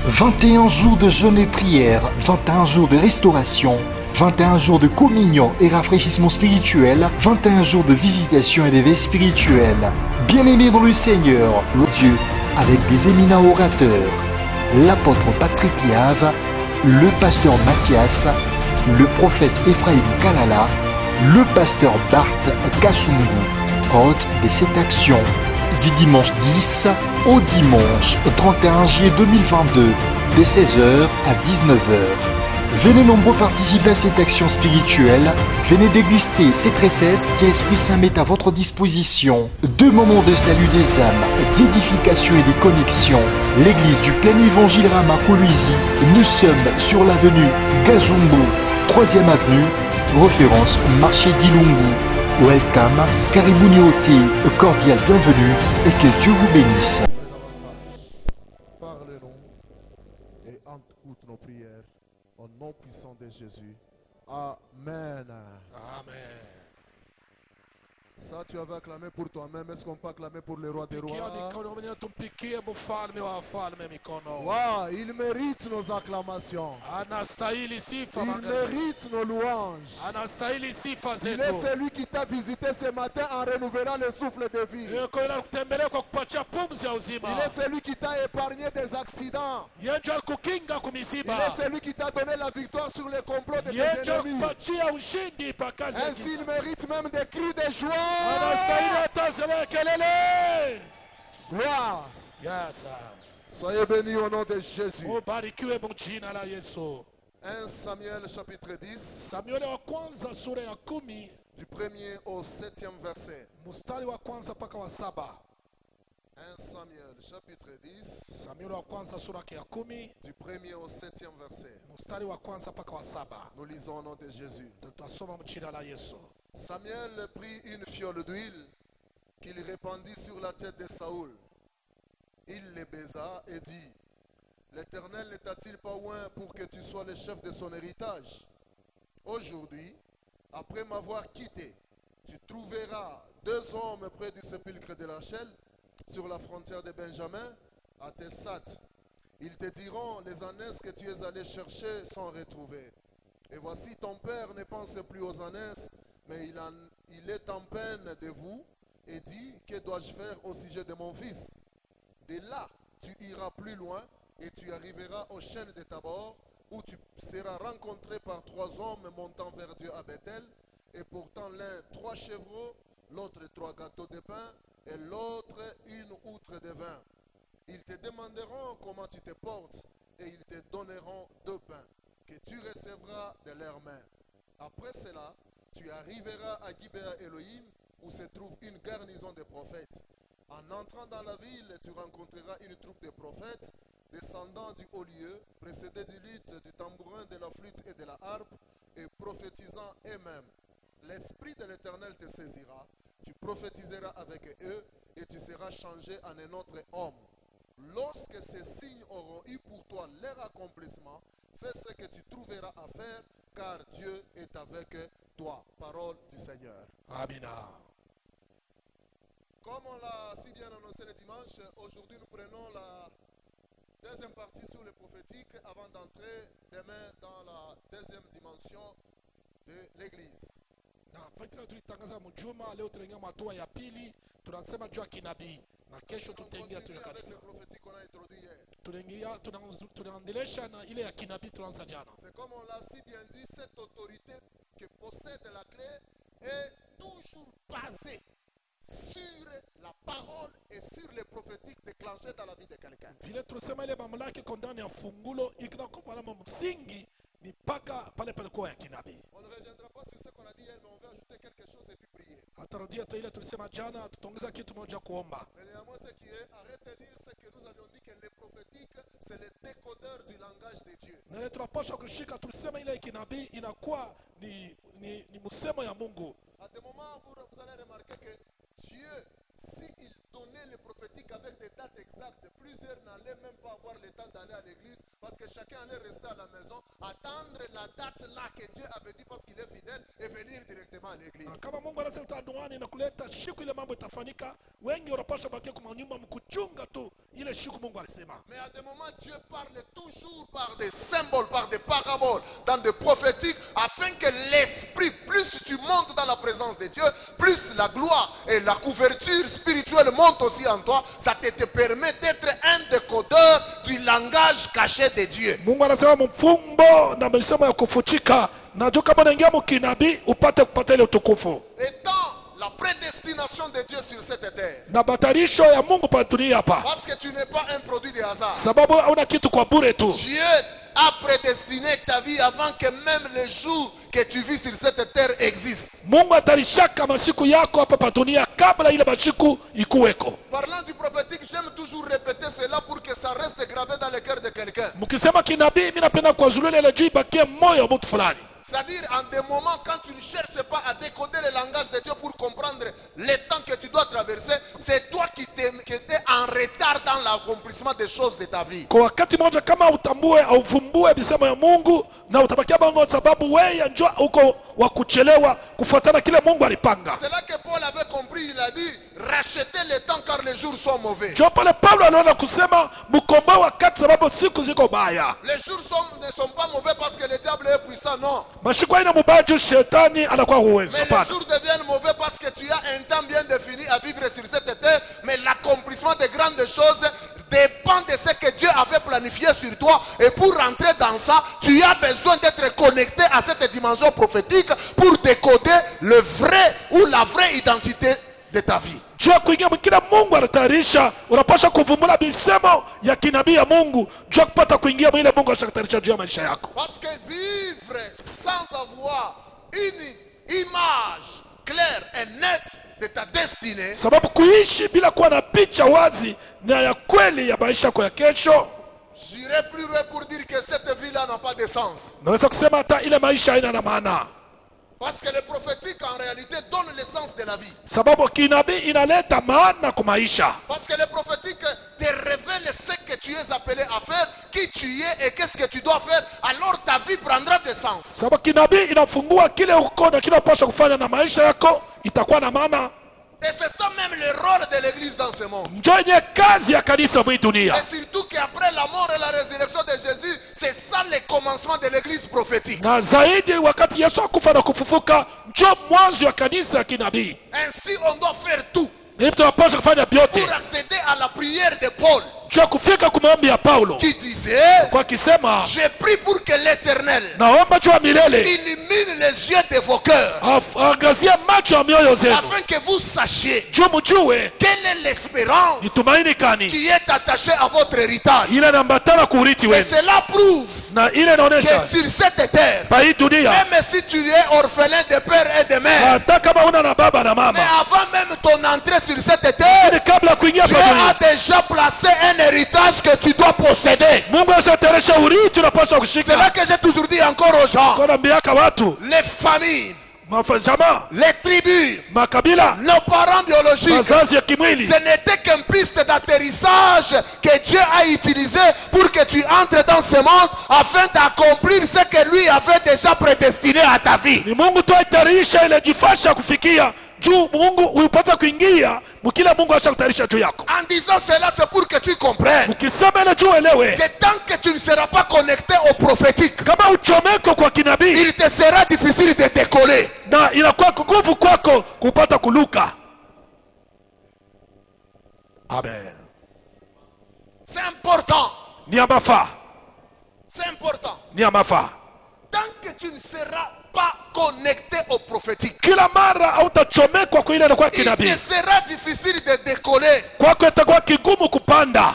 21 jours de jeûne et prière, 21 jours de restauration, 21 jours de communion et rafraîchissement spirituel, 21 jours de visitation et d'éveil spirituel. Bien-aimés dans le Seigneur, le Dieu avec des éminents orateurs, l'apôtre Patrick Liave, le pasteur Mathias, le prophète Ephraim Kalala, le pasteur Bart Kassungu, hôte de cette action, du dimanche 10 au dimanche 31 juillet 2022, de 16h à 19h. Venez nombreux participer à cette action spirituelle. Venez déguster cette recette qu'Esprit Saint met à votre disposition. 2 moments de salut des âmes, d'édification et de connexion. L'église du plein évangile Ramakolwezi. Nous sommes sur l'avenue Gazumbo, 3e avenue, référence marché d'Ilungu. Welcome, Karibuni Ote, cordial bienvenue et que Dieu vous bénisse. Parlez-nous et écoute nos prières au nom puissant de Jésus. Amen. Amen. Ça, tu avais acclamé pour toi-même. Est-ce qu'on peut acclamer pour le roi des rois? Tumpikie mfalme wa wafalme mikono. Wow, il mérite nos acclamations. Anastahili sifa. Il mérite nos louanges. Anastahili sifa Il est zetu. celui qui t'a visité ce matin en renouvelant le souffle de vie. Yuko kutembelea kwa kupatia pumzi ya uzima. Il est celui qui t'a épargné des accidents. Yenjo alikukinga Il kumisiba. est celui qui t'a donné la victoire sur les complots de tes Yenjo ennemis. kupatia ushindi pa kazi ya Ainsi, giza. il mérite même des cris de joie. Anastahili hata zile kelele. Gloire. Yes, sir. Soyez bénis au nom de Jésus. Ubarikiwe mu jina la Yesu. 1 Samuel chapitre 10, Samueli wa kwanza sura ya 10 du 1er au 7e verset. mstari wa kwanza mpaka wa 7. 1 Samuel chapitre 10, Samueli wa kwanza sura ya 10 du 1er au 7e verset. mstari wa kwanza mpaka wa 7. Nous lisons au nom de Jésus. Tutasoma mu jina la Yesu. Samuel prit une fiole d'huile qu'il répandit sur la tête de Saoul. Il les baisa et dit, l'Éternel ne t'a-t-il pas oint pour que tu sois le chef de son héritage? Aujourd'hui, après m'avoir quitté, tu trouveras 2 hommes près du sépulcre de Rachel, sur la frontière de Benjamin, à Telsat. Ils te diront, les ânesses que tu es allé chercher sont retrouvées. Et voici ton père ne pense plus aux ânesses, mais il est en peine de vous, et dit, que dois-je faire au sujet de mon fils? De là, tu iras plus loin, et tu arriveras aux chênes de Tabor, où tu seras rencontré par 3 hommes montant vers Dieu à Bethel, et portant l'un 3 chevreaux, l'autre 3 gâteaux de pain, et l'autre 1 outre de vin. Ils te demanderont comment tu te portes, et ils te donneront 2 pains, que tu recevras de leurs mains. Après cela, tu arriveras à Gibea Elohim, où se trouve une garnison de prophètes. En entrant dans la ville, tu rencontreras une troupe de prophètes, descendant du haut lieu, précédés du luth, du tambourin, de la flûte et de la harpe, et prophétisant eux-mêmes. L'Esprit de l'Éternel te saisira, tu prophétiseras avec eux, et tu seras changé en un autre homme. Lorsque ces signes auront eu pour toi leur accomplissement, fais ce que tu trouveras à faire, car Dieu est avec toi. Parole du Seigneur. Amina. Comme on l'a si bien annoncé le dimanche, aujourd'hui nous prenons la deuxième partie sur le prophétique avant d'entrer demain dans la deuxième dimension de l'Église. Na fakira tulitangaza mjuma, leo tunaingia hatua ya pili, tunasema juu ya kinabii. Na kesho On tutaingia tu continue ya avec kanisa. le prophétique qu'on a introduit hier. Tunaendelesha na ile ya kinabii tunaanza jana. C'est comme on l'a si bien dit, cette autorité que possède la clé est toujours basée sur la parole et sur les prophétiques déclenchées dans la vie de quelqu'un. Vile tulisema ile mamlaka iko ndani ya fungulo ikinakuwa na msingi ni paka pale palikuwa ya kinabii. On ne reviendra pas sur ce qu'on a dit hier, mais on va ajouter quelque chose et puis prier. Atarudia tu ile tulisema jana, tutaongeza kitu moja kuomba. Mais néanmoins, ce qui est à retenir, c'est que nous avions dit que les prophétiques, c'est le décodeur du langage de Dieu. Na ile tunapaswa kushika, tulisema ile kinabii inakuwa ni msemo ya Mungu. À des moments, vous allez remarquer que Dieu, s'il donnait les prophétiques avec des dates exactes, plusieurs n'allaient même pas avoir le temps d'aller à l'église parce que chacun allait rester à la maison, attendre la date là que Dieu avait dit parce qu'il est fidèle et venir directement à l'église. Na kama Mungu anasema duani na kuleta siku ile mambo itafanyika, wengi wanapaswa bakia kwa nyumba mkuchunga tu ile ile siku Mungu alisema. Mais à des moments, Dieu parle toujours par des symboles, par des paraboles, dans des prophétiques, afin que l'esprit, plus tu montes dans la présence de Dieu, plus la gloire et la couverture spirituelle montent aussi en toi. Ça te permet d'être un décodeur du langage caché de Dieu. Mungu anasema mfumbo na misemo ya kufuchika. Najua kama unaingia mkinabii upate kupata ile utukufu. Étant la prédestination de Dieu sur cette terre. Na batarisho ya Mungu pa dunia hapa. Parce que tu n'es pas un produit de hasard. Sababu hauna kitu kwa bure tu. Dieu a prédestiné ta vie avant que même les jours que tu vis sur cette terre existent. Mungu atarishaka masiku yako hapa pa dunia kabla ile masiku ikuweko. Parlant du prophétique, j'aime toujours répéter cela pour que ça reste gravé dans le cœur de quelqu'un. Mkisema kinabii mimi napenda kuwazulia ile juu ibakie moyo wa mtu fulani. C'est-à-dire en des moments quand tu ne cherches pas à décoder le langage de Dieu pour comprendre les temps que tu dois traverser, c'est toi qui t'es en retard dans l'accomplissement des choses de ta vie. Kwa wakati mmoja kama utambue au uvumbue misemo ya Mungu na utabakia bango sababu wewe njoo uko wa kuchelewa kufuatana kile Mungu alipanga. C'est là que Paul avait compris, il a dit rachetez le temps car les jours sont mauvais. Ndio pale Paulo anaona kusema mkomboe wakati sababu siku ziko baya. Les jours ne sont pas mauvais parce que le diable est puissant, non. Masiku haina mubaya juu shetani anakuwa uwezo. Mais les jours deviennent mauvais parce que tu as un temps bien défini à vivre sur cette terre, mais l'accomplissement de grandes choses dépend de ce que Dieu avait planifié sur toi. Et pour rentrer dans ça, tu as besoin d'être connecté à cette dimension prophétique pour décoder le vrai ou la vraie identité de ta vie. Juu ya kuingia kila Mungu anatayarisha, unapaswa kuvumbula misemo ya kinabii ya Mungu juu ya kupata kuingia ile Mungu anashatayarisha juu ya maisha yako. Parce que vivre sans avoir une image claire et nette de ta destinée, Sababu kuishi bila kuwa na picha wazi na ya kweli ya maisha yako ya kesho, j'irai plus loin pour dire que cette vie-là n'a pas de sens. naweza kusema hata ile maisha haina na maana. Parce que le prophétique en réalité donne le sens de la vie. Sababu kinabii inaleta maana kwa maisha. Parce que le prophétique te révèle ce que tu es appelé à faire, qui tu es et qu'est-ce que tu dois faire. Alors ta vie prendra de sens. Sababu kinabii inafungua kile uko na kile unapaswa kufanya na maisha yako itakuwa na maana. Et c'est ça même le rôle de l'église dans ce monde. Ndio yenye kazi ya kanisa hii dunia. Et surtout qu'après la mort et la résurrection de Jésus, c'est ça le commencement de l'église prophétique. Na zaidi wakati Yesu akufa na kufufuka ndio mwanzo wa kanisa ya kinabii. Ainsi on doit faire tout Ni tunapaswa kufanya vyote. pour accéder à la prière de Paul Ndio kufika kwa maombi ya Paulo. qui disait, Kwa kisema je prie pour que l'Éternel naomba juu ya milele illumine les yeux de vos cœurs angazia macho ya mioyo zenu. afin que vous sachiez Juu mjue quelle est l'espérance ni tumaini gani qui est attachée à votre héritage. ile inaambatana kuurithi Et wenu. cela prouve Na ile que inaonyesha sur cette terre, pa hii dunia même si tu es orphelin de père et de mère, hata kama una na baba na mais mama, avant même ton entrée sur cette terre, ni kabla ya kuingia Dieu pa a dunia déjà placé un héritage que tu dois posséder. Mungu ashatayarisha urithi unapaswa C'est là kushika. que j'ai toujours dit encore aux gens, Kwa naambiaka watu les familles, jamaa, les tribus, makabila, nos parents biologiques, wazazi ya kimwili, ce n'était qu'une piste d'atterrissage que Dieu a utilisé pour que tu entres dans ce monde afin d'accomplir ce que lui avait déjà prédestiné à ta vie. ni Mungu tu aitayarisha ile jifasha kufikia juu Mungu upata kuingia mkila Mungu ashakutayarisha juu yako. En disant cela, c'est pour que tu comprennes Ukisema ile juu elewe que tant que tu ne seras pas connecté au prophétique, kama uchomeko kwa kinabii il te sera difficile de décoller. na inakuwa nguvu kwako kupata kuluka. Amen. C'est important. Ni ya mafaa, C'est important. ni ya mafaa. Tant que tu ne seras pas connecté au prophétique, Kila mara hautachomekwa kwa ile inakuwa il kinabii, te sera difficile de décoller. kwako itakuwa kigumu kupanda.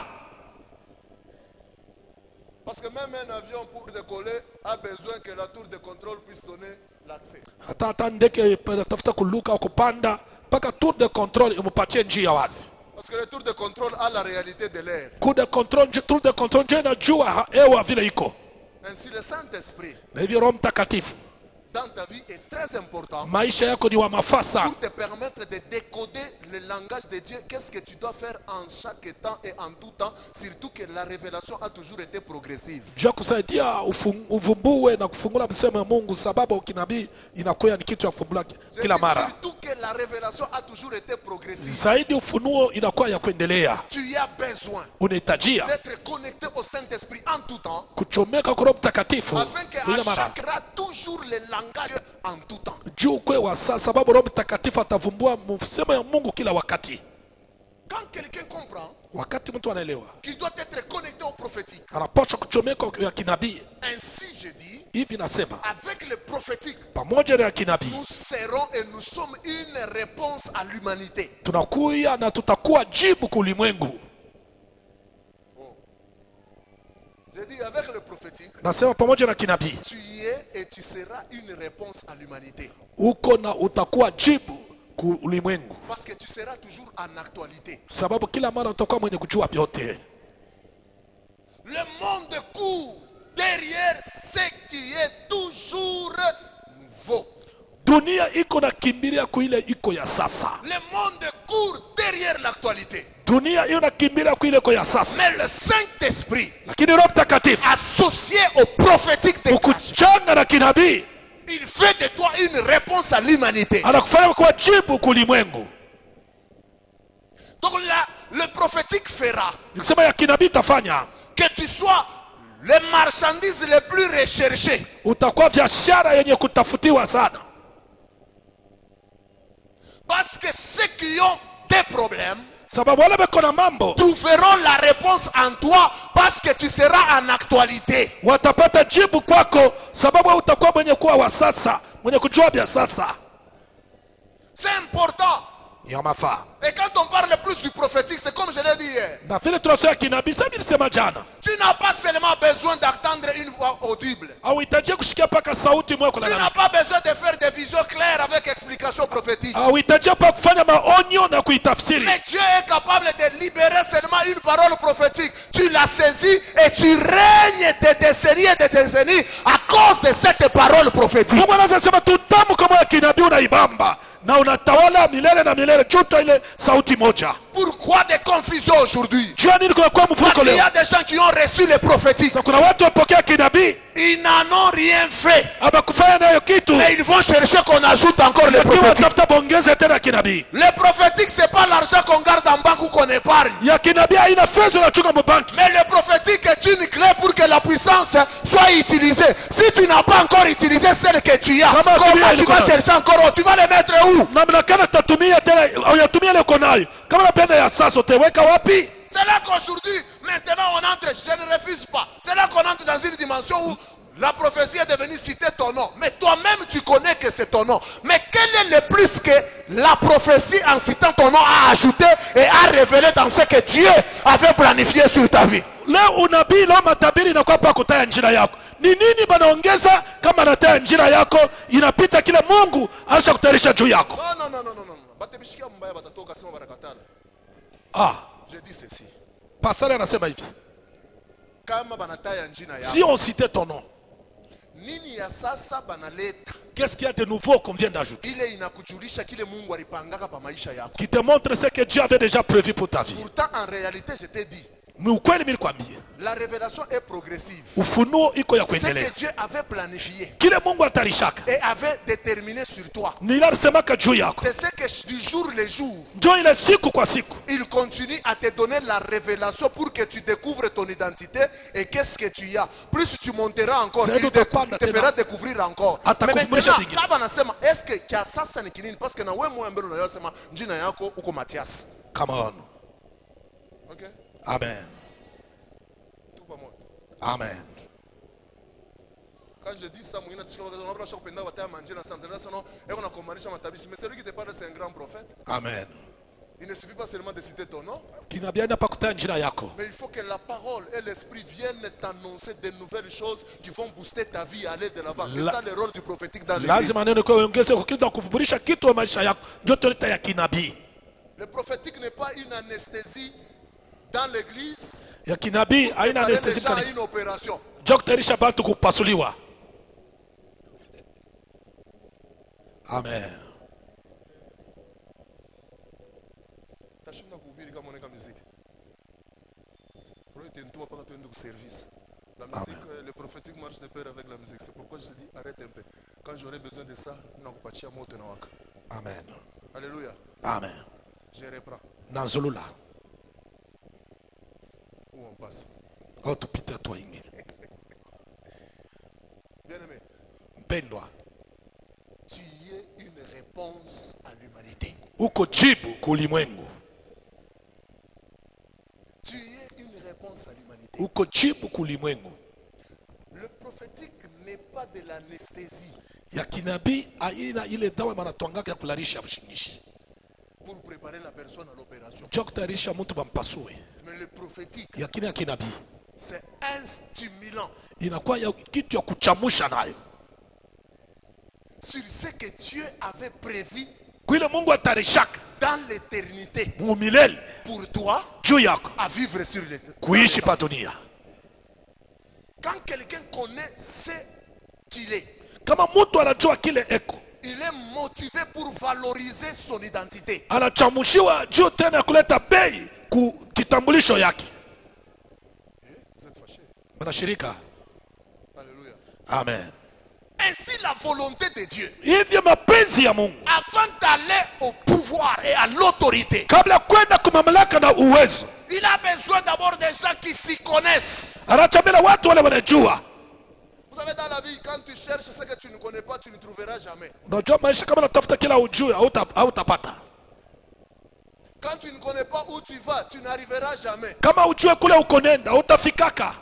Parce que même un avion pour décoller a besoin que la tour de contrôle puisse donner l'accès. Hata ndege tafuta kuluka au kupanda mpaka tour de control imupatie njia wazi. Parce que le tour de contrôle a la réalité de l'air. Tour de control ndio inajua hewa vile iko. Ainsi le Saint-Esprit, Na hivyo Roho Mtakatifu dans ta vie est très important maisha yako ni wa mafaa sana, pour te permettre de décoder le langage de Dieu. Qu'est-ce que tu dois faire en chaque temps et en tout temps, surtout que la révélation a toujours été progressive. juu ya kusaidia uvumbue na kufungula msemo ya Mungu, sababu kinabii inakuwa ni kitu ya kufumbula kila mara. Surtout que la révélation a toujours été progressive. Zaidi ufunuo inakuwa ya kuendelea. Tu as besoin Unahitajia d'être connecté au Saint-Esprit en tout temps, kuchomeka kwa Roho Mtakatifu afin qu'à kila mara, chaque rat toujours le langage en tout temps. juu kwe wa sasa, sababu Roho Mtakatifu atavumbua msemo ya Mungu kila wakati. Quand quelqu'un comprend Wakati mtu anaelewa, qu'il doit être connecté au prophétique, anapaswa kuchomeka ya kinabii. ainsi je dis, Hivi nasema avec le prophétique, pamoja na ya kinabii nous serons et nous sommes une réponse à l'humanité. tunakuya na tutakuwa jibu kwa ulimwengu. Je dis avec le prophétique, Nasema pamoja na kinabii tu y es et tu seras une réponse à l'humanité. uko na utakuwa jibu kwa ulimwengu, Parce que tu seras toujours en actualité. sababu kila mara utakuwa mwenye kujua vyote. Le monde court derrière ce qui est toujours nouveau. Dunia iko na kimbilia kuile iko ya sasa. Le monde court derrière l'actualité. Dunia iko na kimbilia kuile iko ya sasa, Mais le Saint-Esprit, lakini Roho Mtakatifu associé au prophétique de ukuchanga na kinabii il fait de toi une réponse à l'humanité. anakufanya kuwa jibu kwa ulimwengu. Donc là, le prophétique fera Nikisema ya kinabii tafanya que tu sois les marchandises les plus recherchées. utakuwa biashara yenye kutafutiwa sana, Parce que ceux qui ont des problèmes sababu wale beko na mambo trouveront la réponse en toi parce que tu seras en actualité. watapata jibu kwako, sababu wewe utakuwa mwenye kuwa wa sasa, mwenye kujua vya sasa. C'est important. Ya mafaa. Et quand on parle plus du prophétique, c'est comme je l'ai dit hier. Na vile tunasema kinabii, sasa nilisema jana, Tu n'as pas seulement besoin d'attendre une voix audible. hauhitaji kushikia paka sauti moyo Tu kulala. n'as pas besoin de faire des visions claires avec explication prophétique. Hauhitaji pa kufanya maonyo na kuitafsiri. Mais Dieu est capable de libérer seulement une parole prophétique. Tu la saisis et tu règnes des décennies et des décennies à cause de cette parole prophétique. Mungu anaweza sema tutamu kama ya kinabii unaibamba na unatawala milele na milele juto ile sauti moja. Pourquoi des confusions aujourd'hui? Jua nini kuna kwa Parce mfuko qu'il y leo? a des gens qui ont reçu les prophétiques. Sasa kuna watu wapokea kinabii Ils n'en ont rien fait. abakufanya nayo kitu, Mais ils vont chercher qu'on ajoute encore les lakini prophétiques. watafuta bongeze tena kinabii. Les prophétiques, c'est pas l'argent qu'on garde en banque ou qu'on épargne. Ya kinabii haina fedha unachunga mbanki. Mais le prophétique est une clé pour que la puissance soit utilisée. Si tu n'as pas encore utilisé celle que tu as, Comment comment tu vas tu chercher encore? Tu vas les mettre où? Namna kana tatumia tena au yatumia ile uko nayo. Kama unapenda ya sasa utaweka wapi? C'est là qu'aujourd'hui, maintenant on entre, je ne refuse pas. C'est là qu'on entre dans une dimension où la prophétie est devenue citer ton nom. Mais toi-même tu connais que c'est ton nom. Mais quel est le plus que la prophétie en citant ton nom a ajouté et a révélé dans ce que Dieu avait planifié sur ta vie? Leo unabii leo matabiri inakuwa pa kutaya njira yako. Ni nini banaongeza kama nataya njira yako inapita kile Mungu alisha kutayarisha juu yako? Non. Batebishikia mbaya batatoka sema barakatala. Ah, Je dis ceci. pastor anasema hivi. Kama banataya njina ya Si on citait ton nom, nini ya sasa banaleta qu'est-ce qu'il y a de nouveau qu'on vient d'ajouter ile inakujulisha kile Mungu alipangaka pa maisha yako. qui te montre ce que Dieu avait déjà prévu pour ta vie? Pourtant en réalité je t'ai dit, Ni ukweli nilikwambia. la révélation est progressive. Ufunuo iko ya Ce kuendelea. que Dieu avait planifié Kile Mungu atarishaka. et avait déterminé sur toi, Ni ile alisemaka juu yako. c'est ce que du jour le jour, Ndio ile siku kwa siku. il continue à te donner la révélation pour que tu découvres ton identité et qu'est-ce que tu as. Plus tu monteras encore, C'est il de parler te tena. fera découvrir encore. Ata Mais kukumbusha maintenant, vingine. kama nasema, est-ce que kia sasa ni kinini? Parce que na wewe mwe mbele unayosema jina yako uko Matias. Come on. Okay? Amen. Tout pas moi. Amen. Quand je dis ça, moi, je mais celui qui te parle, c'est un grand prophète. Amen. Il ne suffit pas seulement de citer ton nom, Kinabii pa kutaya njira yako. mais il faut que la parole et l'esprit viennent t'annoncer de nouvelles choses qui vont booster ta vie, aller de l'avant. C'est ça le rôle du prophétique dans l'église. Lazima neno kwa ongeze kukiza kufuburisha kitu wa maisha yako. Ndio tuleta ya kinabii. Le prophétique n'est pas une anesthésie dans l'église. Ya kinabii haina Préparer anesthésie les gens à kanisa. une opération. Ndio kutayarisha watu kupasuliwa. Amen. Tashinda kuhubiri kama unaweka muziki. Pour être tout pas de service. La musique, le prophétique marche de pair avec la musique. C'est pourquoi je te dis arrête un peu. Quand j'aurai besoin de ça, nakupatia moto na waka. Amen. Alléluia. Amen. Je reprends. Nazulula. Où on passe? Oh, tupite toi ingine. Bien-aimé, Mpendwa, tu y es une réponse à l'humanité. uko jibu kulimwengu. Tu y es une réponse à l'humanité. Uko jibu kulimwengu. Le prophétique n'est pas de l'anesthésie Ya kinabii aina ile dawa manatwangaka ya kularisha mshingishi. pour préparer la personne à l'opération. Jua kutayarisha mtu bampasue. Mais le prophétique, Yakini ya kinabii c'est un stimulant inakuwa ya kitu ya kuchamusha nayo. sur ce que Dieu avait prévu Kuile Mungu atarishaka dans l'éternité mumilele pour toi juu yako à vivre sur l'éternité. kuishi pa dunia. Quand quelqu'un connaît ce qu'il est, Kama mtu anajua kile eko, il est motivé pour valoriser son identité. anachamushiwa juu tena ya kuleta bei ku kitambulisho yake. Vous êtes fâché. Manashirika. Alléluia. Amen. Ainsi la volonté de Dieu, Hivyo mapenzi ya Mungu avant d'aller au pouvoir et à l'autorité, kabla kwenda kumamlaka na uwezo, il a besoin d'abord des gens qui s'y connaissent. anachamila watu wale wanajua. Vous savez, dans la vie, quand tu cherches ce que tu ne connais pas, tu ne trouveras jamais. Unajua maisha kama natafuta kila ujue hautapata. Quand tu ne connais pas où tu vas, tu n'arriveras jamais. Kama ujue kule uko nenda hautafikaka.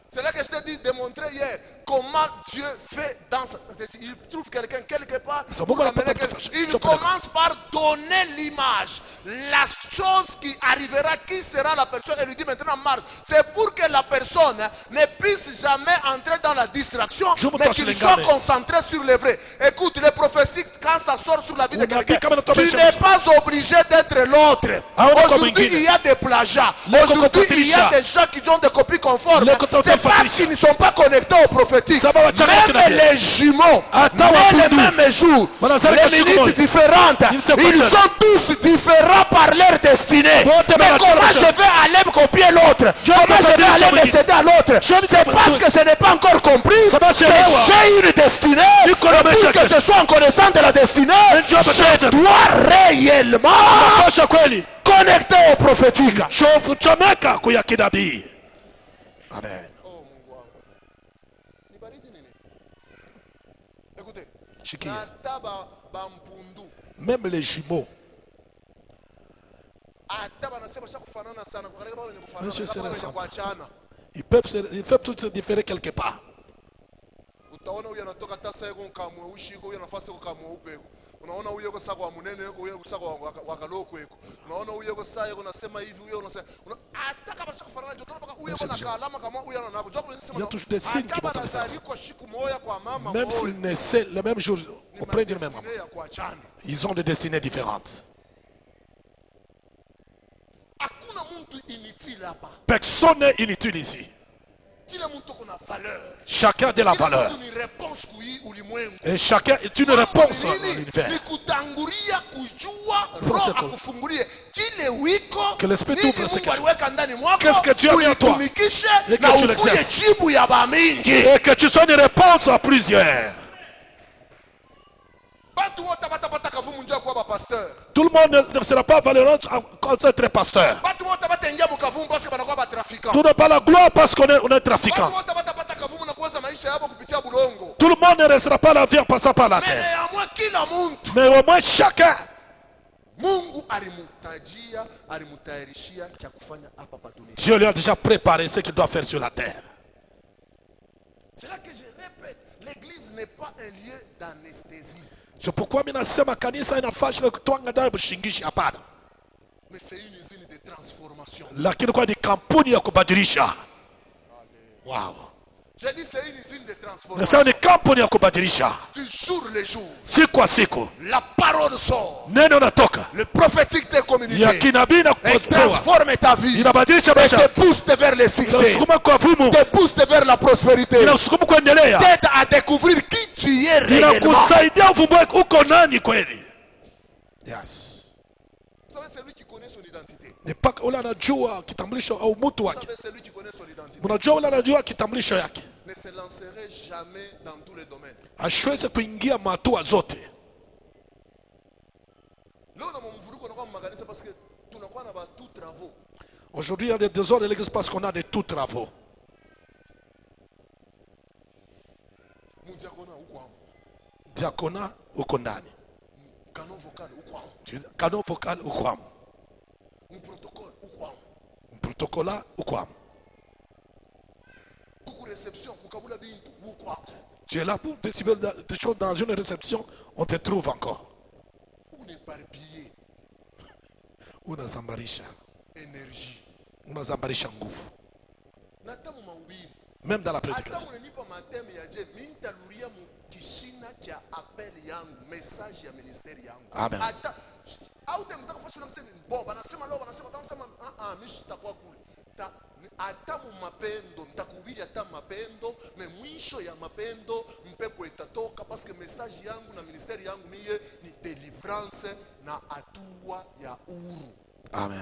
C'est là que je t'ai dit de montrer hier comment Dieu fait dans sa... Il trouve quelqu'un quelque part. Pour l'amener il commence par donner l'image, la chose qui arrivera, qui sera la personne. Et lui dit maintenant marche. C'est pour que la personne ne puisse jamais entrer dans la distraction, mais qu'il soit concentré sur le vrai. Écoute, les prophéties, quand ça sort sur la vie de quelqu'un, tu n'es pas obligé d'être l'autre. Aujourd'hui, il y a des plagiats. Aujourd'hui, il y a des gens qui ont des copies conformes. C'est parce qu'ils ne sont pas connectés au prophétique. Même les jumeaux, mais le même jour, les minutes différentes, ils sont tous différents par leur destinée. Mais comment je vais aller me copier l'autre? Comment je vais aller me céder à l'autre? C'est parce que je n'ai pas encore compris que j'ai une destinée. Et pour que je sois en connaissance de la destinée, je dois réellement connecter au prophétique. Amen. Écoutez, Chikia. bampundu Même les jumeaux, Monsieur Sérassa, ils peuvent tous se différer quelque part. utaona huyu anatoka tasa yako kamwe ushiko huyu nafasi yako kamwe upeko unaona huyu yako sako wa munene yako huyu sako wa kaloko yako unaona huyu yako saa yako nasema hivi huyu unasema hata kama sako fanana joto mpaka huyu yako na kalama kama huyu ana nako jopo Il y a toujours des signes qui vont te faire. kwa shiku moya kwa mama Même s'ils naissaient le même jour auprès d'une même maman, ya kuachana ils ont des destinées différentes. hakuna mtu inutile hapa Personne n'est inutile ici. kila mtu kuna valeur Chacun a de la valeur. ni réponse kui ulimwengu Et chacun est une réponse à l'univers. ni kutangulia kujua roho akufungulie kile wiko Que l'esprit t'ouvre ce que aliweka ndani mwako qu'est-ce que Dieu a mis en toi uitumikishe et que na tu ukuye l'exerces. jibu ya bamingi. Et que tu sois une réponse à plusieurs. Batu wote batapata kavumu njoo kuwa pasteur. Tout le monde ne sera pas valeureux quand être pasteur. Batu wote bataingia mkavumu parce que banakuwa batrafiquant. Tout n'est pas la gloire parce qu'on est trafiquant. Batu wote batapata kavumu na kuweza maisha yao kupitia bulongo. Tout le monde ne restera pas la vie en passant par la Mais terre. à moi kila muntu Mais au moins chacun, Mungu alimutayarishia cha kufanya hapa pa dunia. Dieu lui a déjà préparé ce qu'il doit faire sur la terre. C'est là que je répète, l'église n'est pas un lieu d'anesthésie, C'est pourquoi mimi nasema kanisa inafaa kutwanga ndani bushingishi hapana. mais c'est une usine de transformation. Lakini kwa ni kampuni ya kubadilisha. Wow. J'ai dit c'est une usine de transformation. Nasema ni kampuni ya kubadilisha. Du jour le jour, Siku kwa siku. la parole sort. Neno natoka. Le prophétique t'est communiqué. Ya kinabii na Et kupewa. transforme ta vie. Inabadilisha Et maisha. te pousse vers le succès. Inasukuma kwa vumu. Te pousse vers la la prospérité. inakusukuma kuendelea, T'aide à découvrir qui tu es réellement. inakusaidia uvumbue uko nani kweli. Yes. Vous savez, c'est lui qui connaît son identité. Ni mpaka ule anajua kitambulisho au mtu Vous wake. savez, c'est lui qui connaît son identité. Unajua ule anajua kitambulisho yake, Ne se lancerait jamais dans tous les domaines. ashweze kuingia matua zote. Là, on a mon mvuruko, on a maganisa parce que tout n'a pas tous travaux. Aujourd'hui, il y a des désordres de l'église parce qu'on a de tous travaux. Mon diaconat, ou quoi? Diakona uko ndani, Canon vocal, ou quoi? canon vocal uko hapo, Mon protocole, ou quoi? protocola uko hapo. Coucou réception, kukabula bintu, ou quoi? Tu es là pour décider des choses dans une réception, on te trouve encore. Ou n'éparpiller Unazambarisha, énergie. unazambarisha nguvu. Natamu mahubiri. Même dans la Hata prédication. unanipa mateme ya je, mimi nitaluria mkishina cha appel yangu, message ya ministeri yangu. Amen. Hata au de mtaka fasi unasema bon, banasema leo banasema tanasema mimi sitakuwa kule. Hata mu mapendo nitakuhubiri hata mapendo, me mwisho ya mapendo mpepo itatoka parce que message yangu na ministeri yangu mie ni delivrance na hatua ya uhuru. Amen.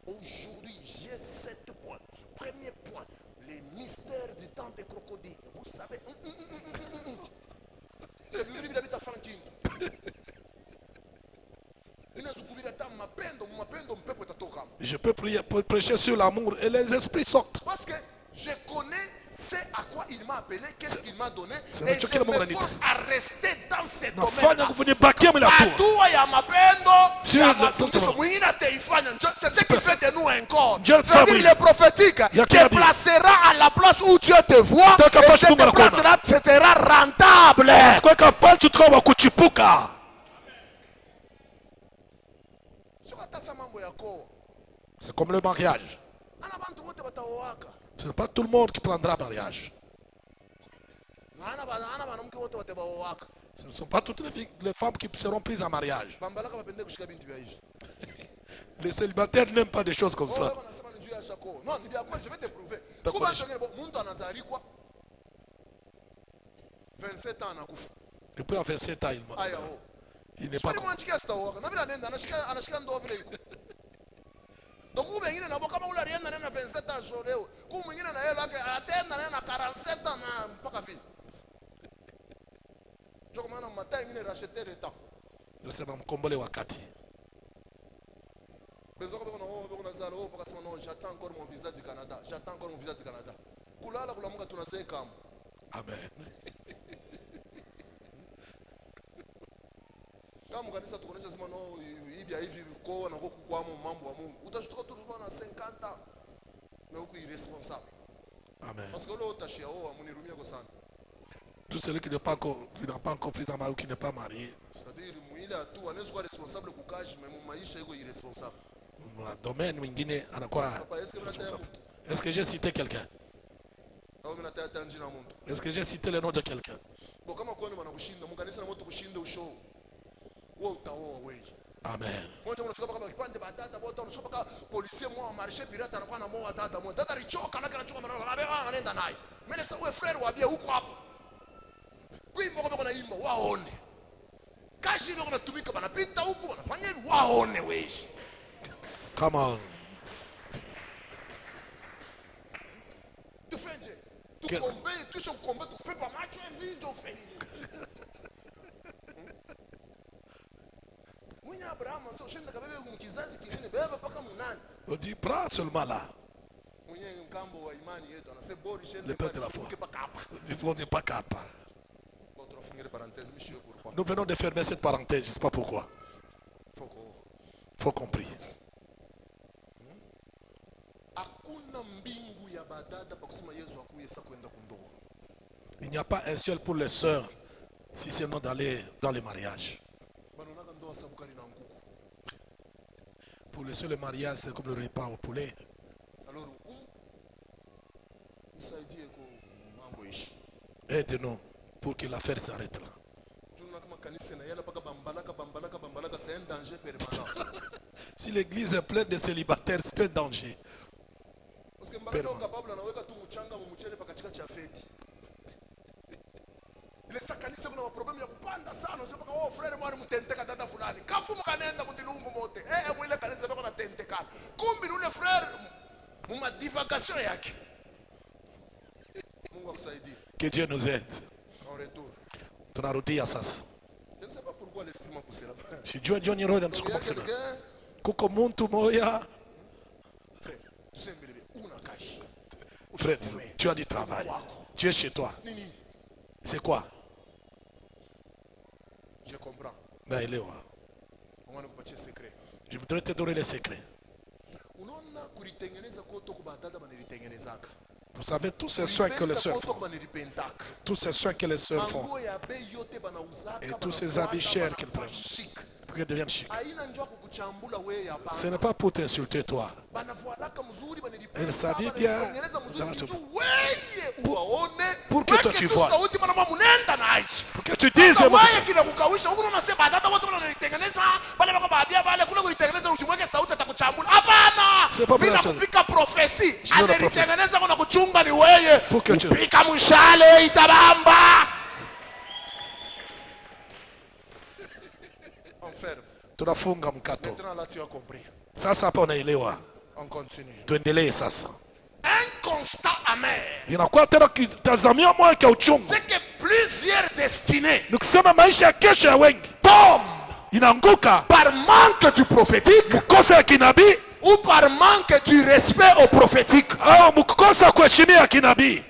Aujourd'hui, j'ai 7 points. Premier point, les mystères du temps des crocodiles. Vous savez, Je peux prier, pour prêcher sur l'amour et les esprits sortent. parce que je connais ce à quoi il m'a appelé, qu'est-ce qu'il m'a donné, C'est et notre je Mungu me ananiita. force à rester dans ce Nafanya domaine. kunibakia mila tu. Hatua ya mapendo Sio ya la- mafundisho mwingine ataifanya. C'est ce qui fait de nous un corps. Dieu le C'est-à-dire fait, le prophétique Ya te kila placera à la place où Dieu te voit, Taka et pasi ce Mungu te anakuona. placera, te sera rentable. Kweka pale tutoka kuchipuka. Sio hata mambo ya koo. C'est comme le mariage. Ana bantu wote bataoaka. Ce n'est pas tout le monde qui prendra mariage. Ana banamke wote bataoaka. Ce ne sont pas toutes les femmes qui seront prises en mariage. Bambalaka bapende kushika bintu vya hivi. Les célibataires n'aiment pas des choses comme Oh, ça. wewe unasema ni juu ya shako. Non, ni vya kweli, je vais te prouver. D'accord. Kuba wengine mtu anazarikwa 27 ans anakufa. Depuis à 27 ans, Aya ho. il n'est pas Sipari con- mwanchikia sitaoka. Na bila nenda anashika ndo vile iko. Donc huyu mwingine nabo kama ule alienda na 27 ans leo. Huyu mwingine na yeye lake atenda na 47 ans na mpaka vile. Ndio kwa maana mataa ingine racheter le temps. Nasema mkombole wakati. Besoin que on a zalo parce que non, j'attends encore mon visa du Canada. J'attends encore mon visa du Canada. Kulala kulamuka tunazeka kama. Amen. Kama kanisa tukonesha sema no hivi hivi kwa na kwa mambo ya Mungu. Utashtuka tu na 50 ans. Na uko irresponsable. Amen. Parce que là utashia amunirumia kwa sana. Tout celui qui n'a pas encore pris sa mariage ou qui n'est pas marié, C'est-à-dire mwila tu anaweza kuwa responsable kukaji mais maisha iko irresponsable. dans le domaine mwingine anakuwa Papa, est-ce que responsable. Est-ce que j'ai cité quelqu'un? au mimi nataka tanjina muntu. Est-ce que j'ai cité le nom de quelqu'un? Bo kama kwani wanakushinda mkanisa na moto kushinda ushow. Wewe utaoa wewe. Amen. Mmoja unafika kama kipande batata wote unashoka kama polisi mwa marché pirata anakuwa na moa tata moja. Tata alichoka na kanachoka mara anaenda naye. Mimi sasa wewe frère waambie huko hapo. Kuimba kama kuna imba waone. Kashi ndio kunatumika banapita huko wanafanya hivi waone wewe. Come on. Tufenje. Tukombe, kisha ukombe tufe pa macho hivi ndio feli. Mwenye Abraham sasa ushinda kabebe kizazi kingine beba paka munani. On dit prends seulement là. Mwenye mkambo wa imani yetu anasema bora shende Le père de la foi. hapa. On n'est pas capable. Contre finir parenthèse monsieur pourquoi? Nous venons de fermer cette parenthèse, je ne sais pas pourquoi. Faut qu'on prie. Hakuna mbingu ya badada pa kusema Yesu akuye sasa kwenda kundoa. Il n'y a pas un seul pour les sœurs, si c'est non d'aller dans les mariages. Banonaka ndoa sabukari na nkuku. Pour les seuls, le mariage, c'est comme le repas au poulet. Alors usaidie kwa mambo ishi. Aide-nous pour que l'affaire s'arrête là. Juna kama kanisa na yala paka bambalaka c'est un danger permanent. Si l'église est pleine de célibataires, c'est un danger. Parce que mbana capable anaweka tu mchanga mumuchele pakatikati ya feti. Ile sakanisa kuna maproblemu ya kupanda sana. Unasema kwa oh frere mwani mtenteka dada fulani. Kafu mkanenda kudilungu mote. Mwile kanisa bako na tentekana. Kumbi ule frere muma divagation yake. Mungu akusaidie. Que Dieu nous aide. En retour. Tunarudia sasa. Je ne sais pas pourquoi l'esprit m'a poussé là-bas. Sijua John Roy anasukuma kusema. Kuko muntu moya. Frère, tu sais mbele una kashi. Frère, tu as du travail. Tu es chez toi. C'est quoi? Je comprends. Naelewa. On va nous partager secret. Je voudrais te donner les secrets. Unaona kulitengeneza koto kubadada banilitengenezaka. Vous savez tous ces soins que les sœurs font. Tous ces soins que les sœurs font. Et tous ces habits chers qu'ils prennent. Pour qu'ils deviennent chics. Ce n'est pas pour t'insulter toi. Elle s'habille bien. Pour que toi tu vois. Pour que tu dises. C'est pas pour la prophétie. Pour que tu... Tunafunga mkato. Maintenant là tu as compris. Sasa hapa unaelewa. On continue. Tuendelee sasa. Un constat amer. Inakuwa tena kitazamia moyo kwa uchungu. C'est que plusieurs destinées. Nikisema maisha ya kesho ya wengi Tombent inaanguka par manque du prophétique mkosa ya kinabii ou par manque du respect au prophétique. au mkosa kuheshimia kinabii.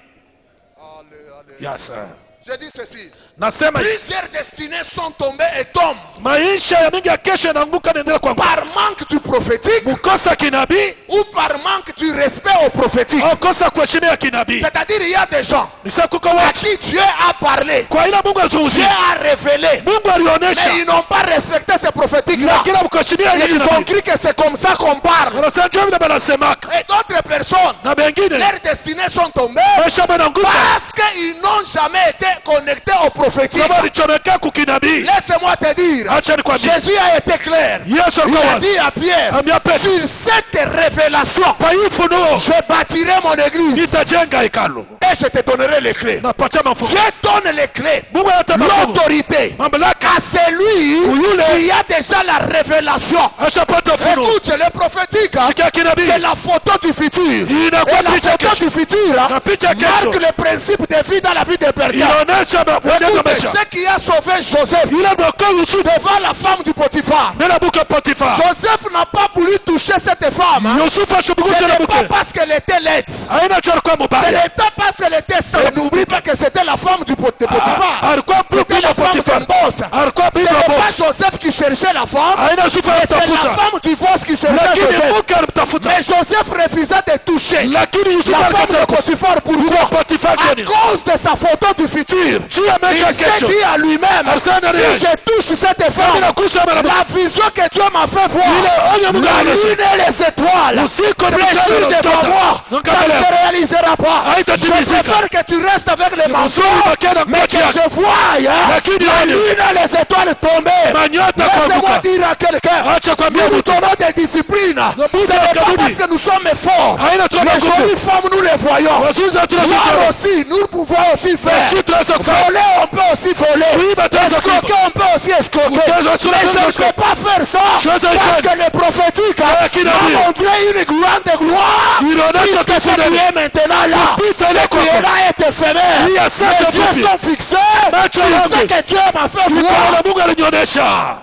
Yes sir. Je dis ceci. Nasema Plusieurs destinées sont tombées et tombent maisha ya mingi ya kesho inaanguka naendelea kwa par manque du prophétique mkosa kinabii ou par manque du respect au prophétique. au kosa kuheshimia kinabii. C'est-à-dire il y a des gens Nishakuko à watu qui Dieu a parlé, kwa ila Mungu Dieu azungumzia, a révélé, Mungu alionyesha, mais ils n'ont pas respecté ces prophétiques-là. lakini kuheshimia ile Ils ont kinabii. cru que c'est comme ça qu'on parle. Wanasema ndio vile wanasemaka Et d'autres personnes, na wengine leurs destinées sont tombées maisha yanaanguka parce qu'ils n'ont jamais été connectés au prophétique. sababu alichomeka kukinabii. Laisse-moi te dire, Acha nikwambie, Jésus a été clair. Yesu Il alikuwa a wazi. dit à Pierre, Ambia Petro, sur cette révélation, kwa hii funuo je bâtirai mon église nitajenga hekalu et je te donnerai les clés. napatia mafungu. Dieu donne les clés, Mungu anatoa mafungu, l'autorité mamlaka à celui qui a déjà la révélation. ashapata funuo. Écoute, c'est le prophétique, hein. Sikia kinabii C'est la photo du futur. inakuwa Et la picha photo kesho, du futur, hein, na picha kesho marque le principe de vie dans la vie de personne. inaonesha mwenendo maisha. Ce qui a sauvé Joseph Ile mwokozi usu devant la femme du Potiphar. nena buka Potifa. Joseph n'a pas voulu toucher cette femme, hein. Yusufu Ce ashubuguse na n'est pas buke. parce qu'elle était laide. Haina choro kwa Ce mubaya. n'est pas parce qu'elle était seule. N'oublie pas que c'était la femme du Potiphar. Alikuwa C'était bibi la wa femme Potifa. d'un boss. Alikuwa Ce bibi n'est wa pas boss. Joseph qui cherchait la femme, Haina Yusufu mais c'est la anatafuta. femme du boss qui cherchait Lakini Joseph. mke alimtafuta. Mais Joseph refusa de toucher Lakini Yusufu la femme alikataa de kusikia. Potiphar. Pourquoi? Potifa À jeni. cause de sa photo du futur. Juu ya maisha ya Il s'est kesho. dit à lui-même, Alisema ndani si yake, je touche cette femme, ninakusa mara moja. la vision que Dieu m'a fait voir, Ile onyo Mungu la anaonyesha. lune et les étoiles, Usiku na fléchir mchana devant unatota. moi, Nunca ça ne mbele. se réalisera pas. Je Haitatimizika. préfère que tu restes avec les mensonges, ubakie na mais que ngozi yako. je voie Lakini la wewe, lune et les étoiles tomber. manyota Laissez-moi kuanguka. dire à quelqu'un, Acha kwambia nous nous mtu. donnons des disciplines. Mungu Ce n'est pas akabudi. parce que nous sommes forts. Haina tu Les nguvu. jolies femmes, nous les voyons. Wazuri na tunashika. Gloire aussi, nous pouvons aussi faire. Sisi tunaweza kufanya. Voler, on peut aussi voler. Kuiba tunaweza Escroquer, kuiba. on peut aussi escroquer. Utaweza Mais sura je ne tunaweza peux pas faire ça. Je vais Parce faire. que le prophétique qui n'a m'a dit. montré une grande gloire. Il en a Puisque sorti ce son qui ami. est maintenant là, Putain, ce les qui est copains. là est éphémère. Il y a ça, Mes c'est yeux foutu. sont fixés Macho sur yangu. ce que Dieu m'a fait Nikaona voir. Mungu alinionyesha.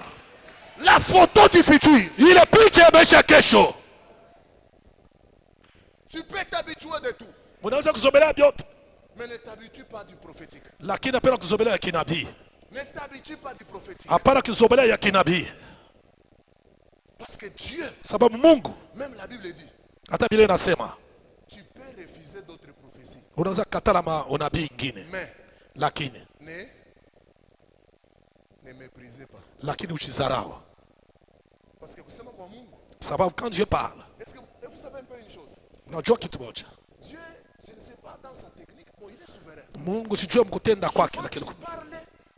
La photo du futur. Ile picha ya maisha ya kesho. Tu peux t'habituer de tout, Unaweza kusomelea vyote, mais ne t'habitue pas du prophétique. lakini napenda kusomelea ya kinabii. Ne t'habitue pas du prophétique. Hapana kusomelea ya kinabii. Parce que Dieu, Sababu Mungu, même la Bible dit, hata Biblia inasema, tu peux refuser d'autres prophéties. unaweza katala unabii ingine, Mais lakini ne méprisez pas. lakini usidharau. Parce que kusema kwa Mungu, Sababu quand Dieu parle, est-ce que vous savez un peu une chose? unajua kitu moja. Dieu, je ne sais pas dans sa technique, bon, il est souverain. Mungu sijue mkutenda kwake, Souvent lakini il parle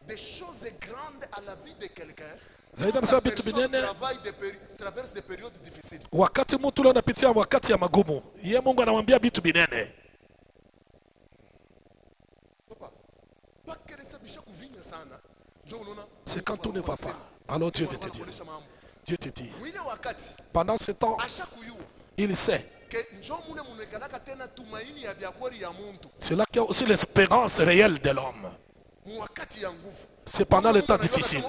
des choses grandes à la vie de quelqu'un. Zaidi anasema vitu vinene traverse des périodes difficiles. wakati mtu leo anapitia wakati ya magumu, yeye Mungu anamwambia vitu vinene. C'est quand tout ne va pas. Alors Dieu veut te dire. Dieu te dit. Pendant ce temps, il sait. C'est là qu'il y a aussi l'espérance réelle de l'homme. C'est pendant le temps difficile.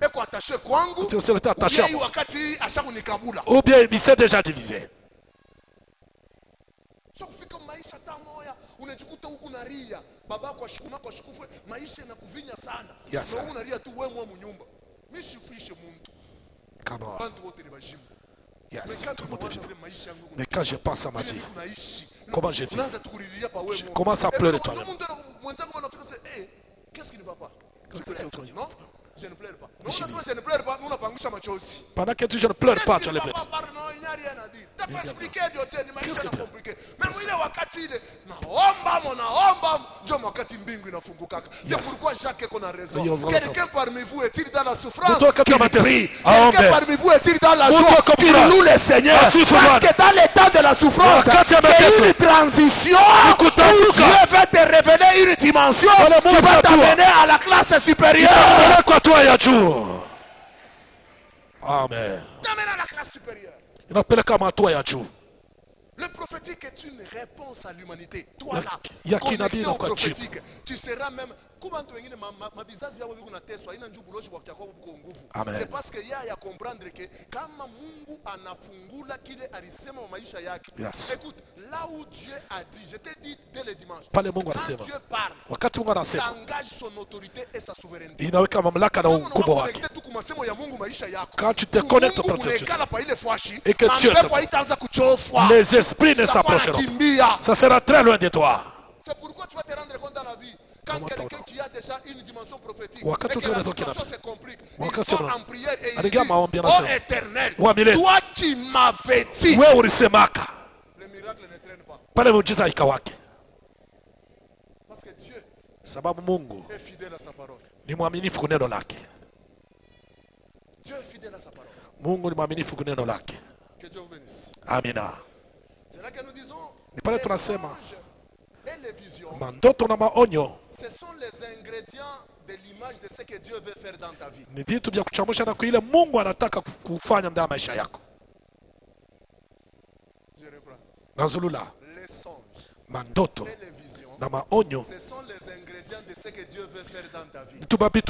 C'est le temps attaché à moi. Ou bien il s'est déjà divisé. Yes, yes, tout le monde est vivant. Mais quand je pense à ma vie, comment je vis, je commence à pleurer toi-même. Qu'est-ce qui ne va pas? Non, je ne pleure pas. Non, je ne pleure pas, nous n'avons pas machozi. Pendant que je ne pleure pas, tu as les pleurs. Il n'y a rien à dire. Tu n'as pas expliqué, maisha na compliqué. Même ile wakati ile, naomba, ndio wakati mbingu inafungukaka. C'est pourquoi Jacques qu'on a raison. Quelqu'un parmi vous est-il dans la souffrance? Qu'il prie. Quelqu'un parmi vous est-il dans la joie? Qu'il loue le Seigneur. Parce que dans l'état de la souffrance, c'est une transition où Dieu va te révéler une dimension qui va t'amener à la classe supérieure. Amen. T'amène à la classe supérieure. Le prophétique est une réponse à l'humanité. Toi là, connecté au prophétique, tu seras même... C'est parce qu'il y a à comprendre que kama Mungu anafungula kile alisema wa maisha yake. Écoute, là où Dieu a dit, je t'ai dit dès le dimanche, quand Dieu parle, ça engage son autorité et sa souveraineté. Quand tu te connectes au prophète et que Dieu te... les esprits ne s'approcheront. Ça sera très loin de toi. C'est pourquoi tu vas te rendre compte dans la vie. Quand quelqu'un qui a déjà une dimension prophétique, et que la situation se complique, il faut en prière et il dit, oh éternel, toi qui m'avais dit, le miracle ne traîne pas. Parce que Dieu est fidèle à sa parole. Dieu est fidèle à sa parole. Que Dieu vous bénisse. Amina. C'est là que nous disons, les songes et les visions, ce sont les ingrédients de l'image de ce que Dieu veut faire dans ta vie. Je reprends. Les songes et les visions, ce sont les ingrédients de ce que Dieu veut faire dans ta vie. Vous allez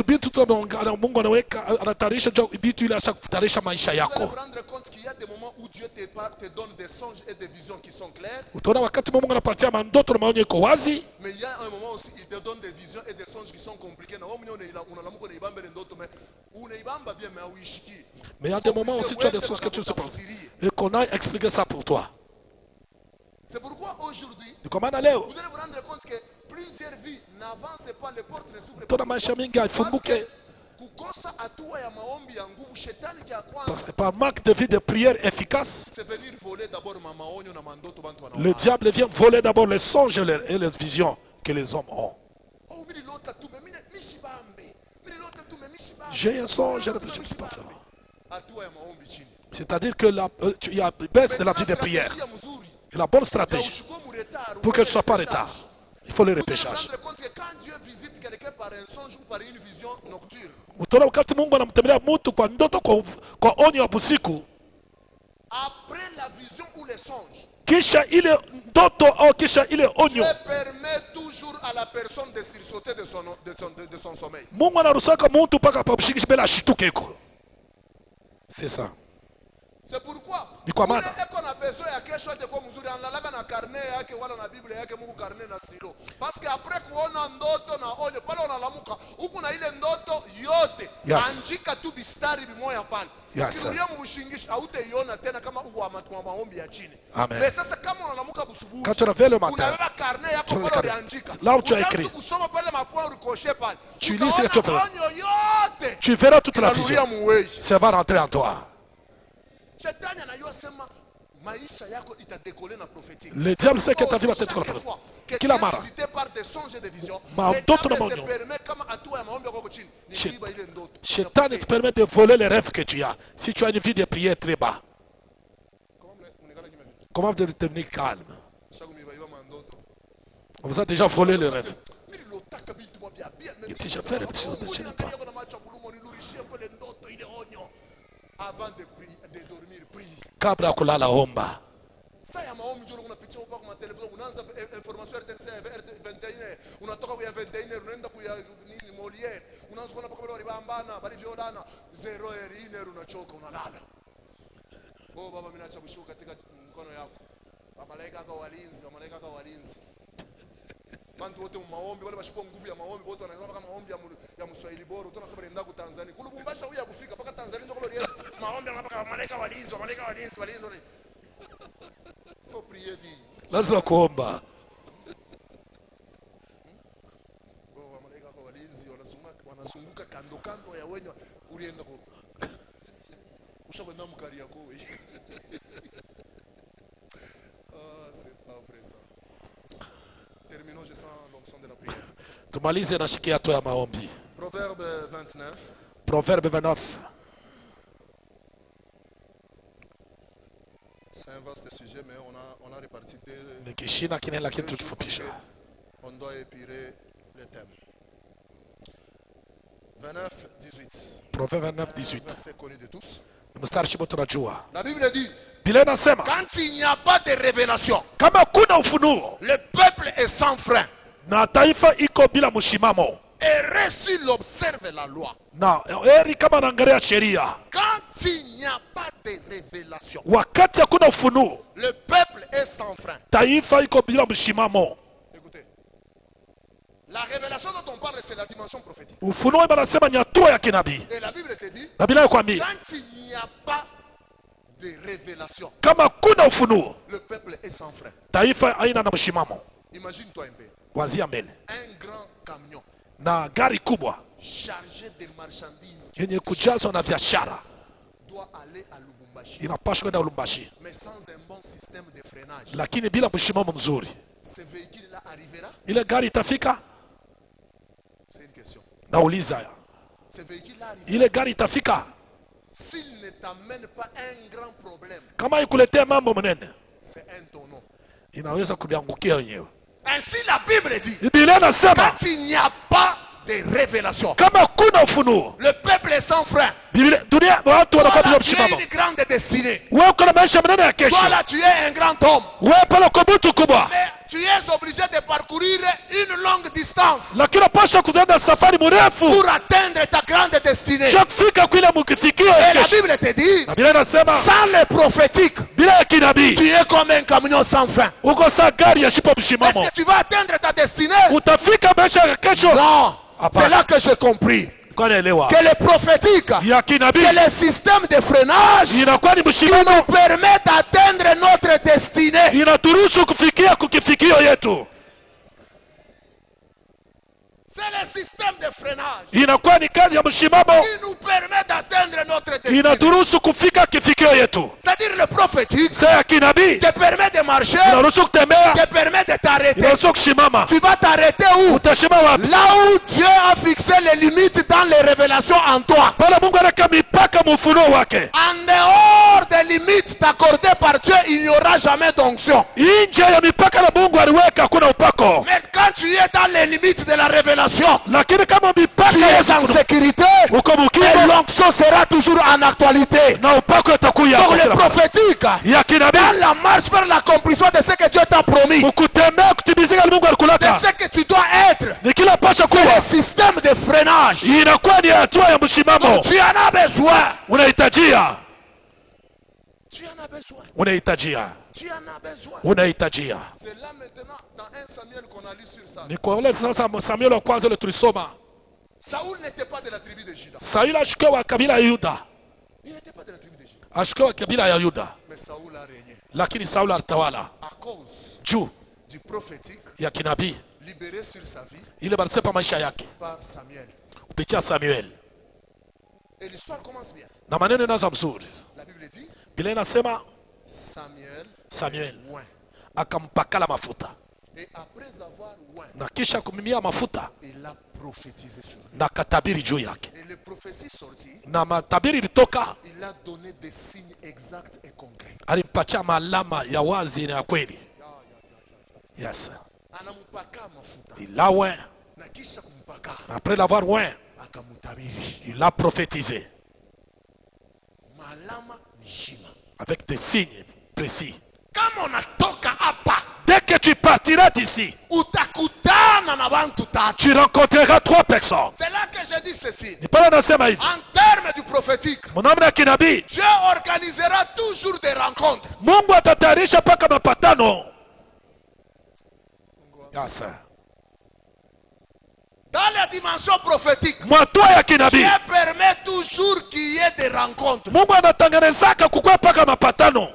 vous rendre compte qu'il y a des moments où Dieu te donne des songes et des visions qui sont claires. Mais il y a un moment aussi, il te donne des visions et des songes qui sont compliqués. Mais il y a des moments aussi, tu as des songes que tu ne sais pas. Et qu'on a expliqué ça pour toi. C'est pourquoi aujourd'hui, vous allez vous rendre compte que plusieurs vies n'avancent pas, les portes ne s'ouvrent pas. Parce que par manque de vie de prière efficace, le diable vient voler d'abord les songes et les visions que les hommes ont. J'ai un songe, je ne réfléchis pas à ça. C'est-à-dire que il y a une baisse de la vie de prière. Et la bonne stratégie, pour que tu ne sois pas en retard, il faut le repêchage. Quand Dieu visite quelqu'un par un songe ou par une vision nocturne, après la vision ou le songe, Dieu permet toujours à la personne de sursauter de son sommeil. C'est ça. C'est pourquoi qu'on a besoin de quelque chose de comme mzuri analaka na carnet yake wala na Biblia yake Mungu carnet na silo. Parce que après kuona ndoto na onyo pale unalamuka huku na ile ndoto yote andika tu bistari bimoya pale. Kirudia mubushingishi hautaiona tena kama uwa maombi ya chini. Mais sasa kama unalamuka busubuhi, quand tu réveilles le matin, unabeba carnet yako pale uliandika. Là où tu as écrit, kusoma pale mapoint urikoshe pale. Tu lis ce que tu as fait. Tu verras toute la vision. Ça va rentrer en toi. Le diable sait que ta vie va être prophétique. Kila mara maodoto na maonyo, Shetani te permet de voler les rêves que tu as. Si tu as une vie de prière très bas, comment devenir calme? On vous a déjà volé les rêves. Il dit, j'ai fait réflexion, mais je n'ai pas. Avant de dormir, prie. Kabla kulala omba. Saa ya maombi njoo unapitia huko kwa televisheni unaanza information RTNC 21 unatoka kwa 21 unaenda kwa nini Molière unaanza kuona paka wale bambana bali violana 0 unachoka unalala. Oh baba mimi naacha kushuka katika mkono yako. Malaika kwa walinzi, malaika kwa walinzi. Bantu wote maombi wale bashukua nguvu ya maombi wote wanaona kama maombi ya Mswahili bora utasema nenda ku Tanzania. Kulubumbasha huyu akufika paka Tanzania ndio kule maombi mpaka malaika walinzi, malaika walinzi. Faut prier dit. Lazima kuomba. Malaika kwa walinzi wanazunguka kando ya wenye ulienda kwa. Ushakwenda mkari yako wewe. C'est pas vrai ça. Terminons, je sens l'onction de la prière. Tumalize na shikia to ya maombi. Proverbe 29. Proverbe 29. C'est un vaste sujet, mais on a réparti Ni kishina kinela kitu kifupisha. On doit épirer le thème. 29, 18. Proverbe 29, 18. C'est connu de tous. Mstari shibo tunajua. La Bible dit, Biblia inasema, quand il n'y a pas de révélation, kama kuna ufunuo, le peuple est sans frein. Na taifa iko bila mshimamo. Et s'il observe la loi. Na heri kama anaangalia sheria. Quand il n'y a pas de révélation, wakati hakuna ufunuo, le peuple est sans frein. Taifa iko bila mshimamo. Écoutez. La révélation dont on parle, c'est la dimension prophétique. Ufunuo inasema ni hatua ya kinabii. Et la Bible te dit, na Biblia inakwambia, quand il n'y a pas de révélation, kama kuna ufunuo, le peuple est sans frein. Taifa haina na mshimamo. Imagine-toi un peu. Wazia mbele. Un grand camion Na gari kubwa chargé de marchandises yenye kujazwa na biashara doit aller à Lubumbashi. inapaswa kwenda Lubumbashi, Mais sans un bon système de freinage. lakini bila mshimamo mzuri, Ce véhicule-là arrivera? ile gari itafika? C'est une question. Nauliza, Ce véhicule-là arrivera? ile gari itafika? S'il ne t'amène pas un grand problème, Kama ikuletea mambo manene, c'est un tonneau. inaweza kuliangukia wenyewe. Ainsi la Bible dit, Biblia inasema, quand il n'y a pas de révélation, kama kuna ufunuo, le peuple est sans frein. Biblia dunia watu wanakuwa bila Toi là, tu mshimamo. es une grande destinée. Wewe uko na maisha manene ya kesho. Toi là, tu es un grand homme. Wewe pale uko mtu kubwa, Mais tu es obligé de parcourir une longue distance lakini unapaswa kuenda safari mrefu pour atteindre ta grande destinée. cha kufika kule mkifikia Et la kesho. Bible te dit, Na Biblia inasema, sans le prophétique, bila ya kinabii tu es comme un camion sans frein. uko saa gari ya shipo Est-ce mshimamo. que tu vas atteindre ta destinée? Utafika maisha ya kesho? Non. Hapana. C'est là que j'ai compris Kwa naelewa que le prophétique, ya kinabii c'est le système de freinage inakuwa ni qui mshimamo, nous permet d'atteindre notre destinée. inaturuhusu kufikia kukifikio yetu. C'est le système de freinage Inakuwa ni kazi ya mshimamo, qui nous permet d'atteindre notre destinée. inaturuhusu kufika kifikio yetu. C'est-à-dire le prophétique Saa ya kinabii te permet de marcher, inaruhusu kutembea, te permet de t'arrêter. inaruhusu kusimama. Tu vas t'arrêter où? Utashima wapi? Là où Dieu a fixé les limites dans les révélations en toi. Pale Mungu anaweka mipaka mufunuo wake. En dehors des limites accordées par Dieu, il n'y aura jamais d'onction. Nje ya mipaka na Mungu aliweka hakuna upako. Mais quand tu es dans les limites de la révélation, Lakini kama mipaka tu ya es en ufunuo sécurité, uko et mkimya l'onction sera toujours en actualité. na upako utakuja Donc hapo le kila mara. prophétique, Ya kinabii dans la marche vers l'accomplissement de ce que Dieu t'a promis, ukutembea kutimizika Mungu de alikulaka ce que tu dois être, ni kila pasha c'est kuwa le système de freinage. inakuwa ni hatua ya mshimamo. Tu en as besoin. Unahitajia, Tu en as besoin. unahitajia, Tu en as besoin. unahitajia. C'est là maintenant dans 1 Samuel qu'on a lu sur ça. Ni kwa ule sasa Samuel wa kwanza ile tulisoma. Saoul n'était pas de la tribu de Juda. Sauli ashukiwa wa kabila ya Yuda, Il n'était pas de la tribu de Juda. ashukiwa wa kabila ya Yuda, Mais Saoul a régné lakini Sauli alitawala à cause juu du prophétique ya kinabii libéré sur sa vie ile balisepa maisha yake par Samuel. kupitia Samuel. Et l'histoire commence bien. Na maneno inaanza mzuri. La Bible dit, Biblia inasema Samuel akampakala mafuta. Et après avoir oint, Na kisha kumimia mafuta il a prophétisé sur lui. na katabiri juu yake. Et les prophéties sorties, Na matabiri ilitoka, il a donné des signes exacts et concrets. alimpatia malama ya wazi na ya kweli. Yes. Anampaka mafuta. Il l'a oint. Na kisha kumpaka, Après l'avoir oint, akamutabiri. il l'a prophétisé Malama mishima. avec des signes précis. Kama unatoka hapa, Dès que tu partiras d'ici, utakutana na bantu tatu. tu rencontreras 3 personnes. C'est là que je dis ceci. Ni pale nasema hivi, En termes du prophétique, mwanamna kinabii, Dieu organisera toujours des rencontres. Mungu atatayarisha paka mapatano. Yes. Dans la dimension prophétique, Mwatua ya kinabii, Dieu permet toujours qu'il y ait des rencontres. Mungu anatengenezaka kukua paka mapatano.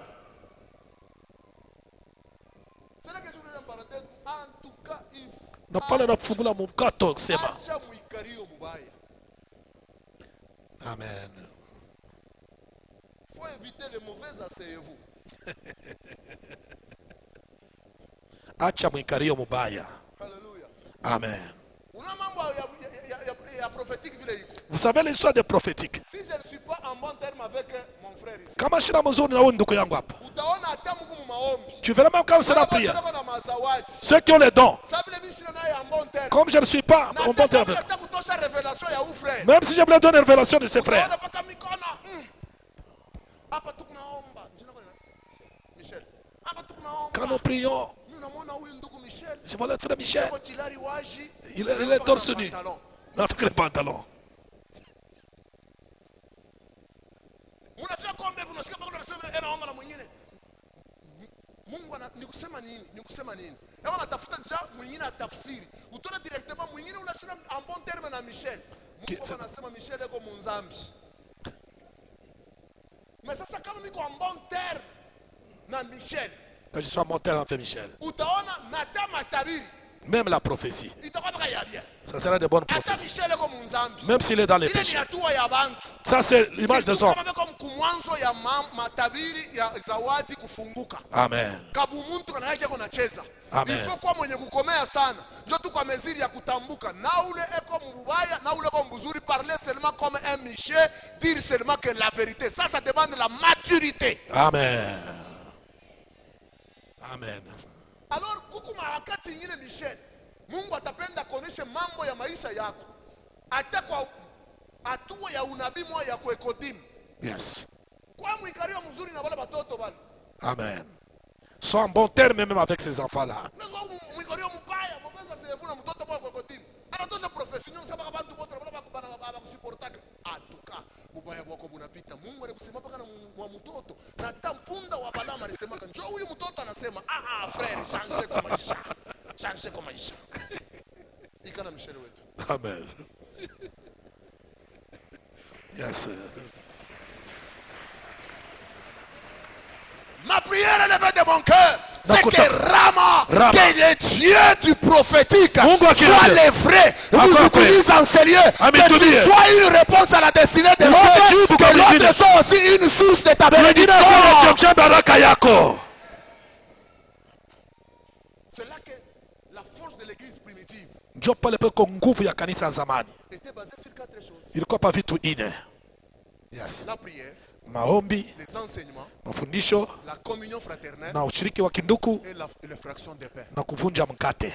C'est là que je voulais en parenthèse. En tout cas, il Na pale nafungula mkato kusema acha mwikario mubaya. amen. Il faut éviter les mauvais, asseyez-vous. Acha mwikario mubaya. Alléluia. Amen. Una mambo ya prophétique vile iko. Vous savez l'histoire des prophétiques. Si je ne suis pas en bon terme avec mon frère ici, Kama shina mzuri na wewe ndugu yangu hapa, utaona hata Mungu mu maombi. tu verras même quand c'est la prière. Kama na mazawadi. Ceux qui ont les dons, Ça vile mimi sio naye en bon terme. comme je ne suis pas en bon terme avec, Nataka kutosha révélation ya frère. même si je me donne une révélation de ses frères, Utaona paka mikono. Hapa tunaomba. Jina kwa Michel. Hapa tunaomba. quand nous prions, Mimi namuona huyu ndugu Michel. je vois le frère Michel, Kwa Chilari waji. il est torse nu, avec les pantalons. Unafika kombe hivi unasikia paka unasema anaomba na mwingine. Mungu nikusema nini? Nikusema nini? Kama natafuta njia mwingine atafsiri. Utaona directement mwingine unasema en bon terme na Michel. Mungu anasema Michel yuko munzambi. Mais sasa kama niko en bon terme na Michel, Quand je suis en bon terme avec Michel, utaona nata matabiri. même la prophétie, Itakuwa paka ya bien. ça sera de bonnes Hata prophéties. Michel yuko munzambi. Même s'il est dans les Ile ni péchés. hatua ya bantu. Ça, c'est l'image des hommes. Kama kama kumwanzo ya matabiri ya zawadi kufunguka. Amen. Kabumuntu kana yake yako nacheza. Amen. Ifo kwa mwenye kukomea sana. Ndio tu kwa meziri ya kutambuka. Na ule eko mbubaya, na ule eko mbuzuri, parler seulement comme un Michel, dire seulement que la vérité. Ça demande la maturité. Amen. Amen. Alors kukuma wakati ingine Michel, Mungu atapenda kuonesha mambo ya maisha yako. Hata kwa hatua ya unabii moja ya kuekodimu. Yes. Kwa mwikario mzuri na wale watoto wale. Amen. Sois en bon terme même avec ces enfants-là. Unaweza mwikario mbaya, mbona sevuna mtoto kwa kuekodimu. Anatosha professional sababu abantu wote wanakuwa kusuportaka. Atuka ubaya wako bunapita. Mungu alikusema paka na mtoto. Na hata mpunda wa Balama alisema njoo huyu mtoto anasema frère change kwa maisha. Change kwa maisha. Ikana Michel wetu. Amen. Yes. Ma prière élevée de mon cœur, c'est D'accord. que Rama, que le Dieu du prophétique, Mungu soit le vrai, nous utilise en sérieux, que tu sois une réponse à la destinée de l'autre, que l'autre soit aussi une source de ta bénédiction. C'est là que la force de l'église primitive Ndio pale pale kwa nguvu ya kanisa ya zamani. était basée sur 4 choses. Ilikuwa pa vitu ine. Yes. La prière, Maombi, les enseignements, mafundisho la communion fraternelle na ushiriki wa kinduku et la fraction des pains. na kuvunja mkate.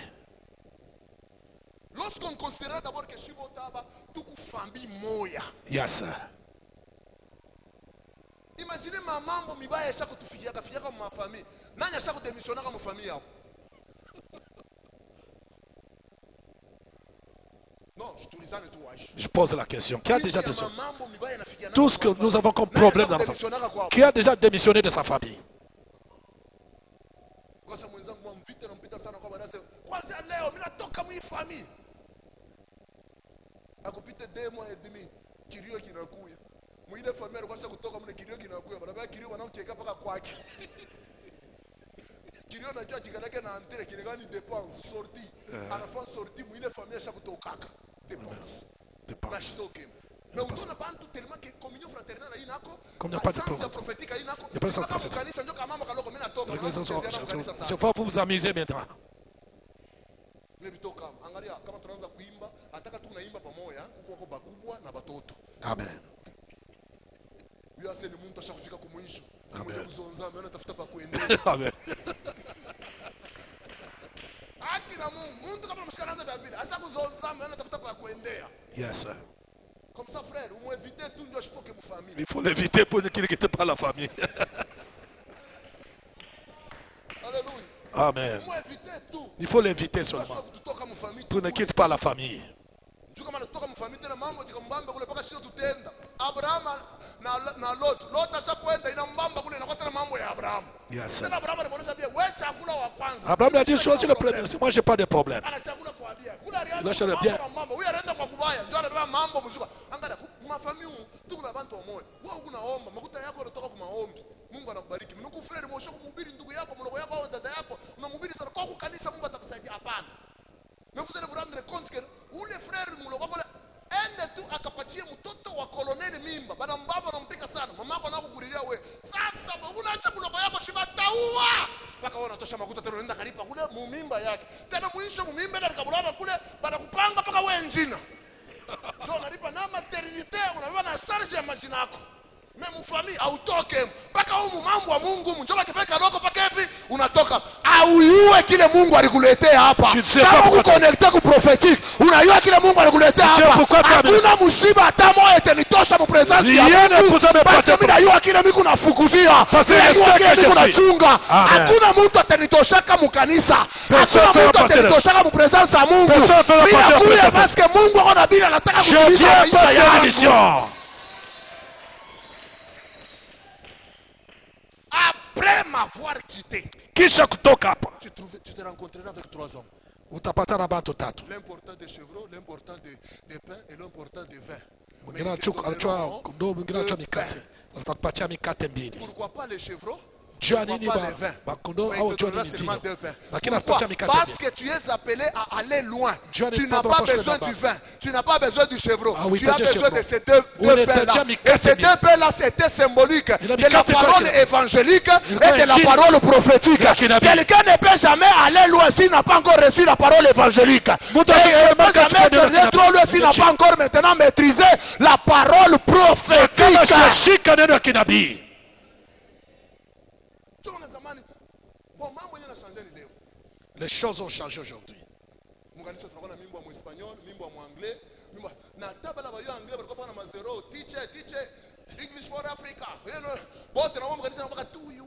Lorsqu'on considère d'abord que Shibotaba, tout famille moya. Yes. Imaginez mambo mibaya yasha kutufikiaka fiaka mu famille. Nani yasha kudemissionaka mu famille yao? Non, je te lisais le tout. Je pose la question. Qui a déjà Tout tout ce que nous avons comme problème dans la famille? Qui a déjà démissionné de sa famille? Akupita 2 mois et demi kilio kinakuya. Mwile familia alikuwa kutoka mle kilio kinakuya. Baba kilio wanaocheka paka kwake. Kilio najua kikaleke na antire kiligani dépense sortie. Anafanya sortie mwile familia shakutoka. Dépense. Dépense. Mais on donne pas tout tellement que communion fraternelle il n'a Comme il n'y a pas de sens prophétique il n'a Il n'y a pas de sens prophétique. prophétique. Je vais pour vous amuser maintenant. Angalia kama tunaanza kuimba ataka tunaimba pamoja huko bakubwa na batoto. Amen. Huyo ase ni mtu ashafika kumwisho. Amen. Kuzonza ameona tafuta pa kuendea. Amen. Akina Mungu kama mshikanaza vya vile ashakuzonza ameona tafuta pa kuendea. Yes, sir. Comme ça frère, on m'a évité tout ndio ashipoke mu famille. Il faut l'éviter pour qu'il ne quitte pas la famille. Alléluia. Amen. On m'a évité tout. Il faut l'éviter seulement Tutoka mu famille. pour ne quitte pas la famille. Juu kama natoka mu famille tena mambo tikambamba kule paka sio tutenda. Abraham na Lot ashakwenda ina mbamba kule inakuwa tena mambo ya Abraham. Yes, sir. Tena Abraham anamuonesha pia wewe chakula wa kwanza. Abraham a dit choisis le premier. Moi, je n'ai pas de problème. Ana chakula kwa bia. Kula alianza Lâche le kwa bien. mambo. Huyu anaenda kwa kubaya. Ndio anabeba mambo mzuri. Angalia mafamiu tuko na watu wa moyo. Wewe unaomba, makuta yako yanatoka kwa maombi. Mungu anakubariki. Mnuku frere mosho kumhubiri ndugu yako, mdogo yako au dada yako, unamhubiri sana kwa kanisa Mungu atakusaidia hapana. Mais vous allez vous rendre compte que ule frère mdogo wako ende tu akapatie mtoto wa koloneli mimba. Bana mbaba anampika sana. Mamako anakukulilia wewe. Sasa unaacha mdogo yako shibataua. Paka wewe unatosha makuta tena unaenda kalipa kule mumimba yake. Tena mwisho mumimba na kabulana kule bana kupanga paka wewe njina. Ndio unalipa na maternité unabeba na charge ya majina yako. Memu famille autoke mpaka humu mambo wa Mungu mnjoka kifeka loko paka hivi unatoka auiue kile Mungu alikuletea hapa. Kama uko connecté ku prophétique unaiua kile Mungu alikuletea hapa. Hakuna msiba hata moja itanitosha mu presence ya Mungu. Basi mimi naiua kile Mungu nafukuzia. Naiua kile Mungu nachunga. Hakuna mtu atanitoshaka mu kanisa. Hakuna mtu atanitoshaka mu presence ya Mungu. Bila kuya parce que Mungu akona bila anataka kutuliza maisha yako. Après m'avoir quitté, Kisha kutoka hapa tu te rencontreras avec 3 hommes. utapatana na watu tatu. L'important des chevreaux, l'important des pains et l'important des vins. Mwingine anachukua kondoo, mwingine anachukua mikate. Watakupatia mikate mbili. Pourquoi pas les chevreaux? Jua nini ba kondoo au jua nini vino? Lakini anakupatia mikate mbili. Parce que tu es appelé à aller loin. Dieu Tu n'est n'as pas pas rapproché besoin là-bas. du vin. Tu n'as pas besoin du chevreau. Ah oui, Tu as t'as dit besoin chevreau. de ces deux pains-là. Et ces deux pains-là, c'était symbolique de la parole évangélique et de la parole prophétique. Quelqu'un ne peut jamais aller loin s'il n'a pas encore reçu la parole évangélique. Il ne peut jamais aller trop loin s'il n'a pas encore maintenant maîtrisé la parole prophétique. Les choses ont changé aujourd'hui. Mukanisa tunakuwa na mimbo wa Espanyol, mimbo wa Anglais, mimbo na tabala ba yo Anglais balikuwa na mazero, teacher English for Africa. Bote na mukanisa mpaka tu you.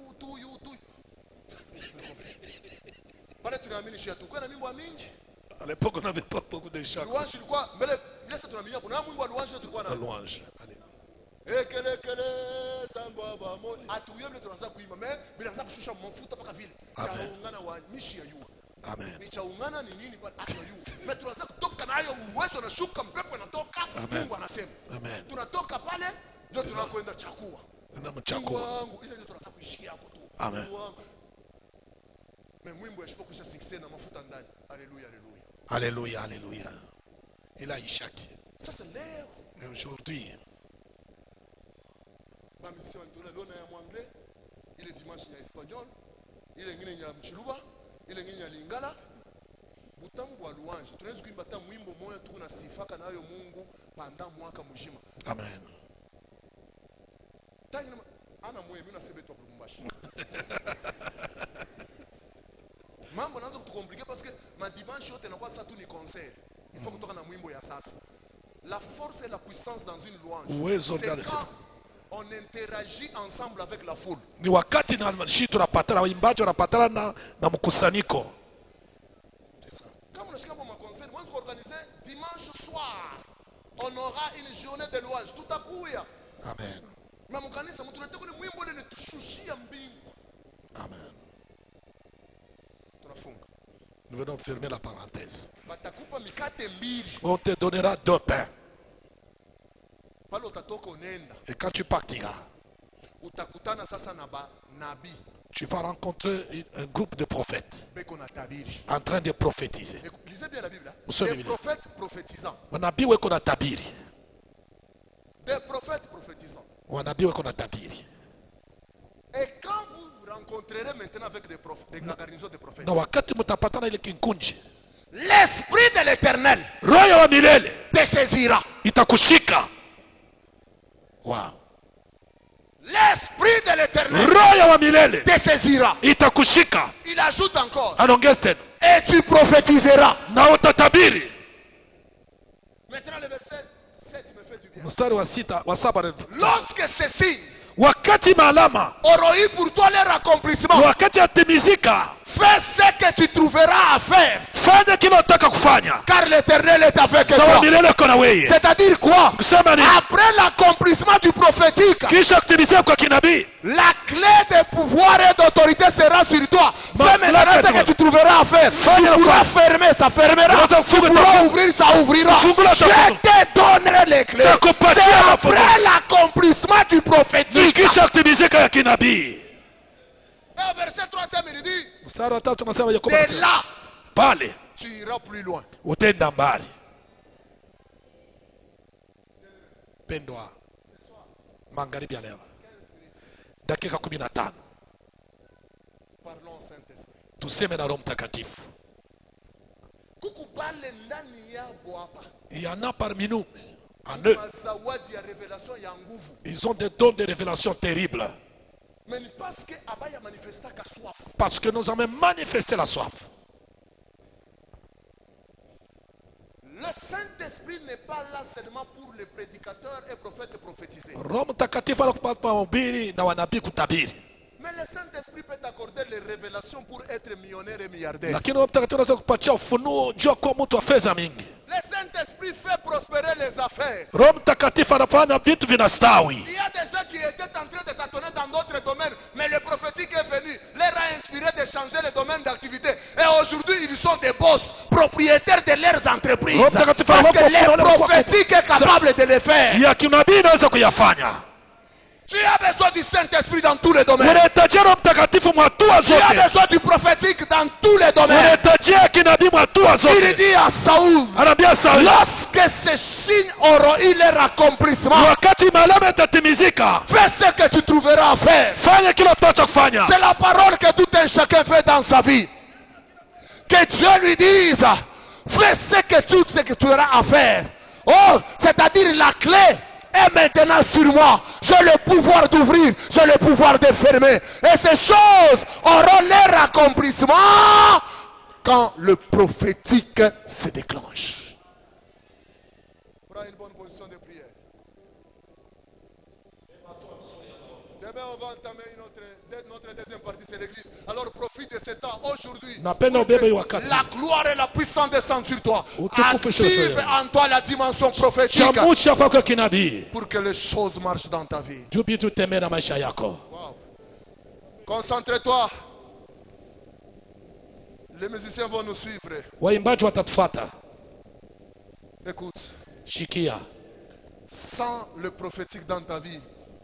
Pale tunaamini shia tu. Kuna mimbo mingi. À l'époque, on n'avait pas beaucoup de chants. Louange ilikuwa mbele, laisse tunaamini kuna mwimbo wa louange tulikuwa na. Louange. Allez. Ekele samba ba mo. Atuye vile tunaanza kuimba, mais bila anza kushusha mafuta paka vile. Chaungana wa mishi ya yua. Amen. Ni chaungana ni nini kwa atu yu. Mais tunaanza kutoka nayo uwezo na shuka mpepo inatoka. Mungu anasema. Amen. Tunatoka pale ndio tunakwenda chakua. Na mchakua. Mungu ile ndio tunaanza kuishikia hapo tu. Amen. Mais mwimbo yashipokusha succès na mafuta ndani. Alléluia, alléluia. Alléluia, alléluia. Il a Ishaki. Sasa leo Mais aujourd'hui, bamisi wanatolea leo na ya mwangle, ile dimanche ya Espanyol, ile ngine ya Mchiluba, ile ngine ya Lingala. Butambu wa louange. Tunaweza kuimba hata mwimbo moja tu na sifaka nayo Mungu panda mwaka mzima. amen. Tangi ana moyo mimi nasebe tu Lubumbashi. Mambo naanza kutukomplike parce que ma dimanche yote inakuwa sasa tu ni concert. Il faut kutoka na mwimbo ya sasa. La force et la puissance dans une louange. Uwezo C'est ndani quand sifa. on interagit ensemble avec la foule. Ni wakati na shi tunapatana waimbaji wanapatana na mkusanyiko. C'est ça. Comme on a un concert, on va organiser dimanche soir. On aura une journée de louange. Tout à coup, Amen. mais mon kanisa, mtu ndio mwimbo ile tushushia mbingu. Amen. Tunafunga. Nous venons fermer la parenthèse. Batakupa mikate mbili. On te donnera 2 pains. Pale utatoka unaenda. Et quand tu partiras, Utakutana sasa na nabii. tu vas rencontrer un groupe de prophètes Beko na tabiri. en train de prophétiser. Lisez bien la Bible. Usome Les Biblia. prophètes prophétisant. Manabii weko na tabiri. Des prophètes prophétisants. Wanabii wako na tabiri. Et quand vous rencontrerez maintenant avec des garnisons de prophètes, Na wakati mtapatana ile kinkunji, l'esprit de l'Éternel roho wa milele te saisira. itakushika. Wow. L'esprit de l'Éternel Roho wa milele te saisira. itakushika. Il ajoute encore. Anaongeza tena, Et tu prophétiseras. na utatabiri. Maintenant le verset 7 me fait du bien. Mstari wa 6 wa 7. Lorsque ces signes Wakati maalama, auront eu pour toi leur accomplissement, wakati atimizika, fais ce que tu trouveras à faire. fanya kile unataka kufanya. Car l'Éternel est avec Sawa toi. milele kona wewe. C'est-à-dire quoi? Kusema ni Après l'accomplissement du prophétique, kisha kutimizia kwa kinabii, la clé de pouvoir et d'autorité sera sur toi. Fais Ma- maintenant ce la- que tu trouveras à faire. Fais Tu la- pourras fermer, ça fermera. Unaweza Tu kufunga, pourras utafunga. ouvrir, ça ouvrira. Fungula, Je utafunga. te donnerai les clés. Takupatia C'est mafunzo. après l'accomplissement du ni prophétique. kisha kutimizika ya kinabii. Et au verset 3, il dit, Mstari wa 3 unasema Yakobo de anasema, là, pale tu iras plus loin. utenda mbali. Pendwa, magharibi ya leo, dakika 15 Parlons au Saint-Esprit. tuseme na Roho Mtakatifu. Kukubale ndani yabo hapa. Il y en a parmi nous, en eux, Mazawadi ya révélation ya nguvu. ils ont des dons de révélation terribles. Mais ni parce que abaya manifesta ka soif. Parce que nous avons manifesté la soif. Le Saint-Esprit n'est pas là seulement pour les prédicateurs et prophètes prophétiser. Roho Mtakatifu anakupa mahubiri na wanabii kutabiri. Mais le Saint-Esprit peut t'accorder les révélations pour être millionnaire et milliardaire. Lakini Roho Mtakatifu anaweza kupatia ufunuo juu ya kuwa mtu wa fedha mingi. Le Saint-Esprit fait prospérer les affaires. Roho Mtakatifu anafanya vitu vinastawi. Il y a des gens qui étaient en train de tâtonner dans d'autres domaines, mais le prophétique est venu, leur a inspiré de changer le domaine d'activité. Et aujourd'hui, ils sont des boss, propriétaires de leurs entreprises. Parce que le prophétique est capable de le faire. Ya kinabii inaweza kuyafanya. Tu as besoin du Saint-Esprit dans tous les domaines. Unahitajia Roho Mtakatifu mwa hatua Tu as zote. besoin du prophétique dans tous les domaines. Unahitajia kinabii mwa hatua Il zote. dit à Saoul, Anaambia Sauli, lorsque ces signes auront eu leur accomplissement, wakati malama yatatimizika, fais ce que tu trouveras à faire. fanya kila utakacho kufanya. C'est la parole que tout un chacun fait dans sa vie. Que Dieu lui dise, fais ce que tu auras à faire. Oh, c'est-à-dire la clé est maintenant sur moi. J'ai le pouvoir d'ouvrir, j'ai le pouvoir de fermer. Et ces choses auront leur accomplissement quand le prophétique se déclenche. Prends une bonne position de prière. Demain, on va entamer notre deuxième partie, c'est l'église. Alors profite de ce temps aujourd'hui. Napenda ubebe hii wakati. La gloire et la puissance descendent sur toi. Utukufu shuka juu Active yako. en toi la dimension prophétique Chamusha kwako kinabii. pour que les choses marchent dans ta vie. Juu vitu tembee na maisha yako. Wow. Concentre-toi. Les musiciens vont nous suivre. Waimbaji watatufuata. Écoute, Shikia. sans le prophétique dans ta vie,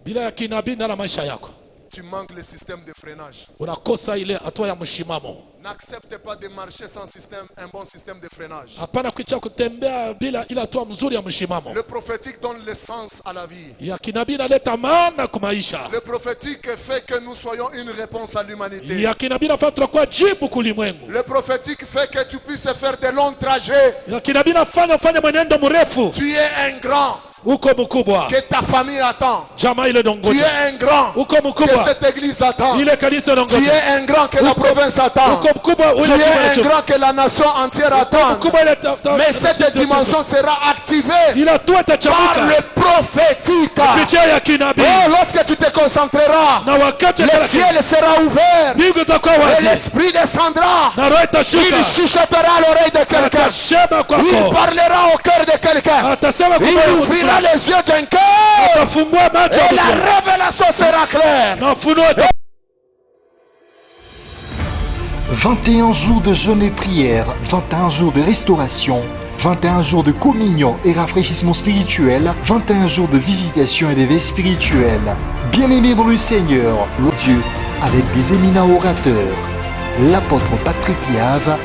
Bila ya kinabii ndani ya maisha yako, tu manques le système de freinage. unakosa ile hatua ya mshimamo. N'accepte pas de marcher sans système, un bon système de freinage. Hapana kuicha kutembea bila ile hatua mzuri ya mshimamo. Le prophétique donne le sens à la vie. Ya kinabii inaleta maana kwa maisha. Le prophétique fait que nous soyons une réponse à l'humanité. Ya kinabii inafanya tunakuwa jibu kulimwengu. Le prophétique fait que tu puisses faire de longs trajets. Ya kinabii inafanya ufanye mwenendo mrefu. Tu es un grand Uko mkubwa. que ta famille attend. Jamaa ile Tu dongoja. es un grand Uko que mkubwa. cette église attend. Ile kanisa Tu dongoja. es un grand que la province attend. Uko mkubwa Tu ule es un jimbo. grand que la nation entière attend. Mkubwa ile Mais cette dimension sera activée ila tu par itachamuka le prophétique. kupitia ya kinabii. Oh, lorsque tu te concentreras, Na wakati le ciel sera ouvert mbingu itakuwa et wazi. l'esprit descendra. Na roho Il itashuka. chuchotera à l'oreille de quelqu'un. Atashema Il kwako. parlera au cœur de quelqu'un. Atasema kwa Il moyo wa ouvrira mtu. les yeux d'un cœur Atafungua macho ya et la mtu. révélation sera claire. Na ufunuo 21 jours de jeûne et prière, 21 jours de restauration, 21 jours de communion et rafraîchissement spirituel, 21 jours de visitation et d'éveil spirituel. Bien-aimés dans le Seigneur, le Dieu avec des éminents orateurs, l'apôtre Patrick Liave,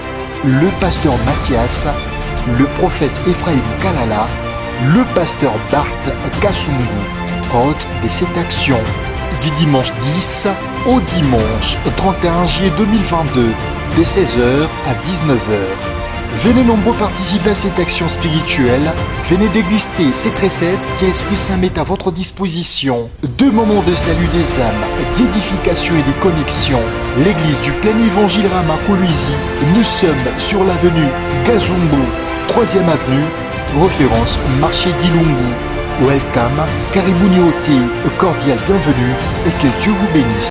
le pasteur Mathias, le prophète Ephraim Kalala, le pasteur Bart Kasungu, hôte de cette action. Du dimanche 10 au dimanche 31 juillet 2022, de 16h à 19h. Venez nombreux participer à cette action spirituelle. Venez déguster cette recette que l'Esprit Saint met à votre disposition. 2 moments de salut des âmes, d'édification et de connexion. L'église du plein évangile Ramakolwezi. Nous sommes sur l'avenue Gazumbo, 3e avenue, référence marché d'Ilungu. Welcome, Karibuni Ote, cordial bienvenue et que Dieu vous bénisse.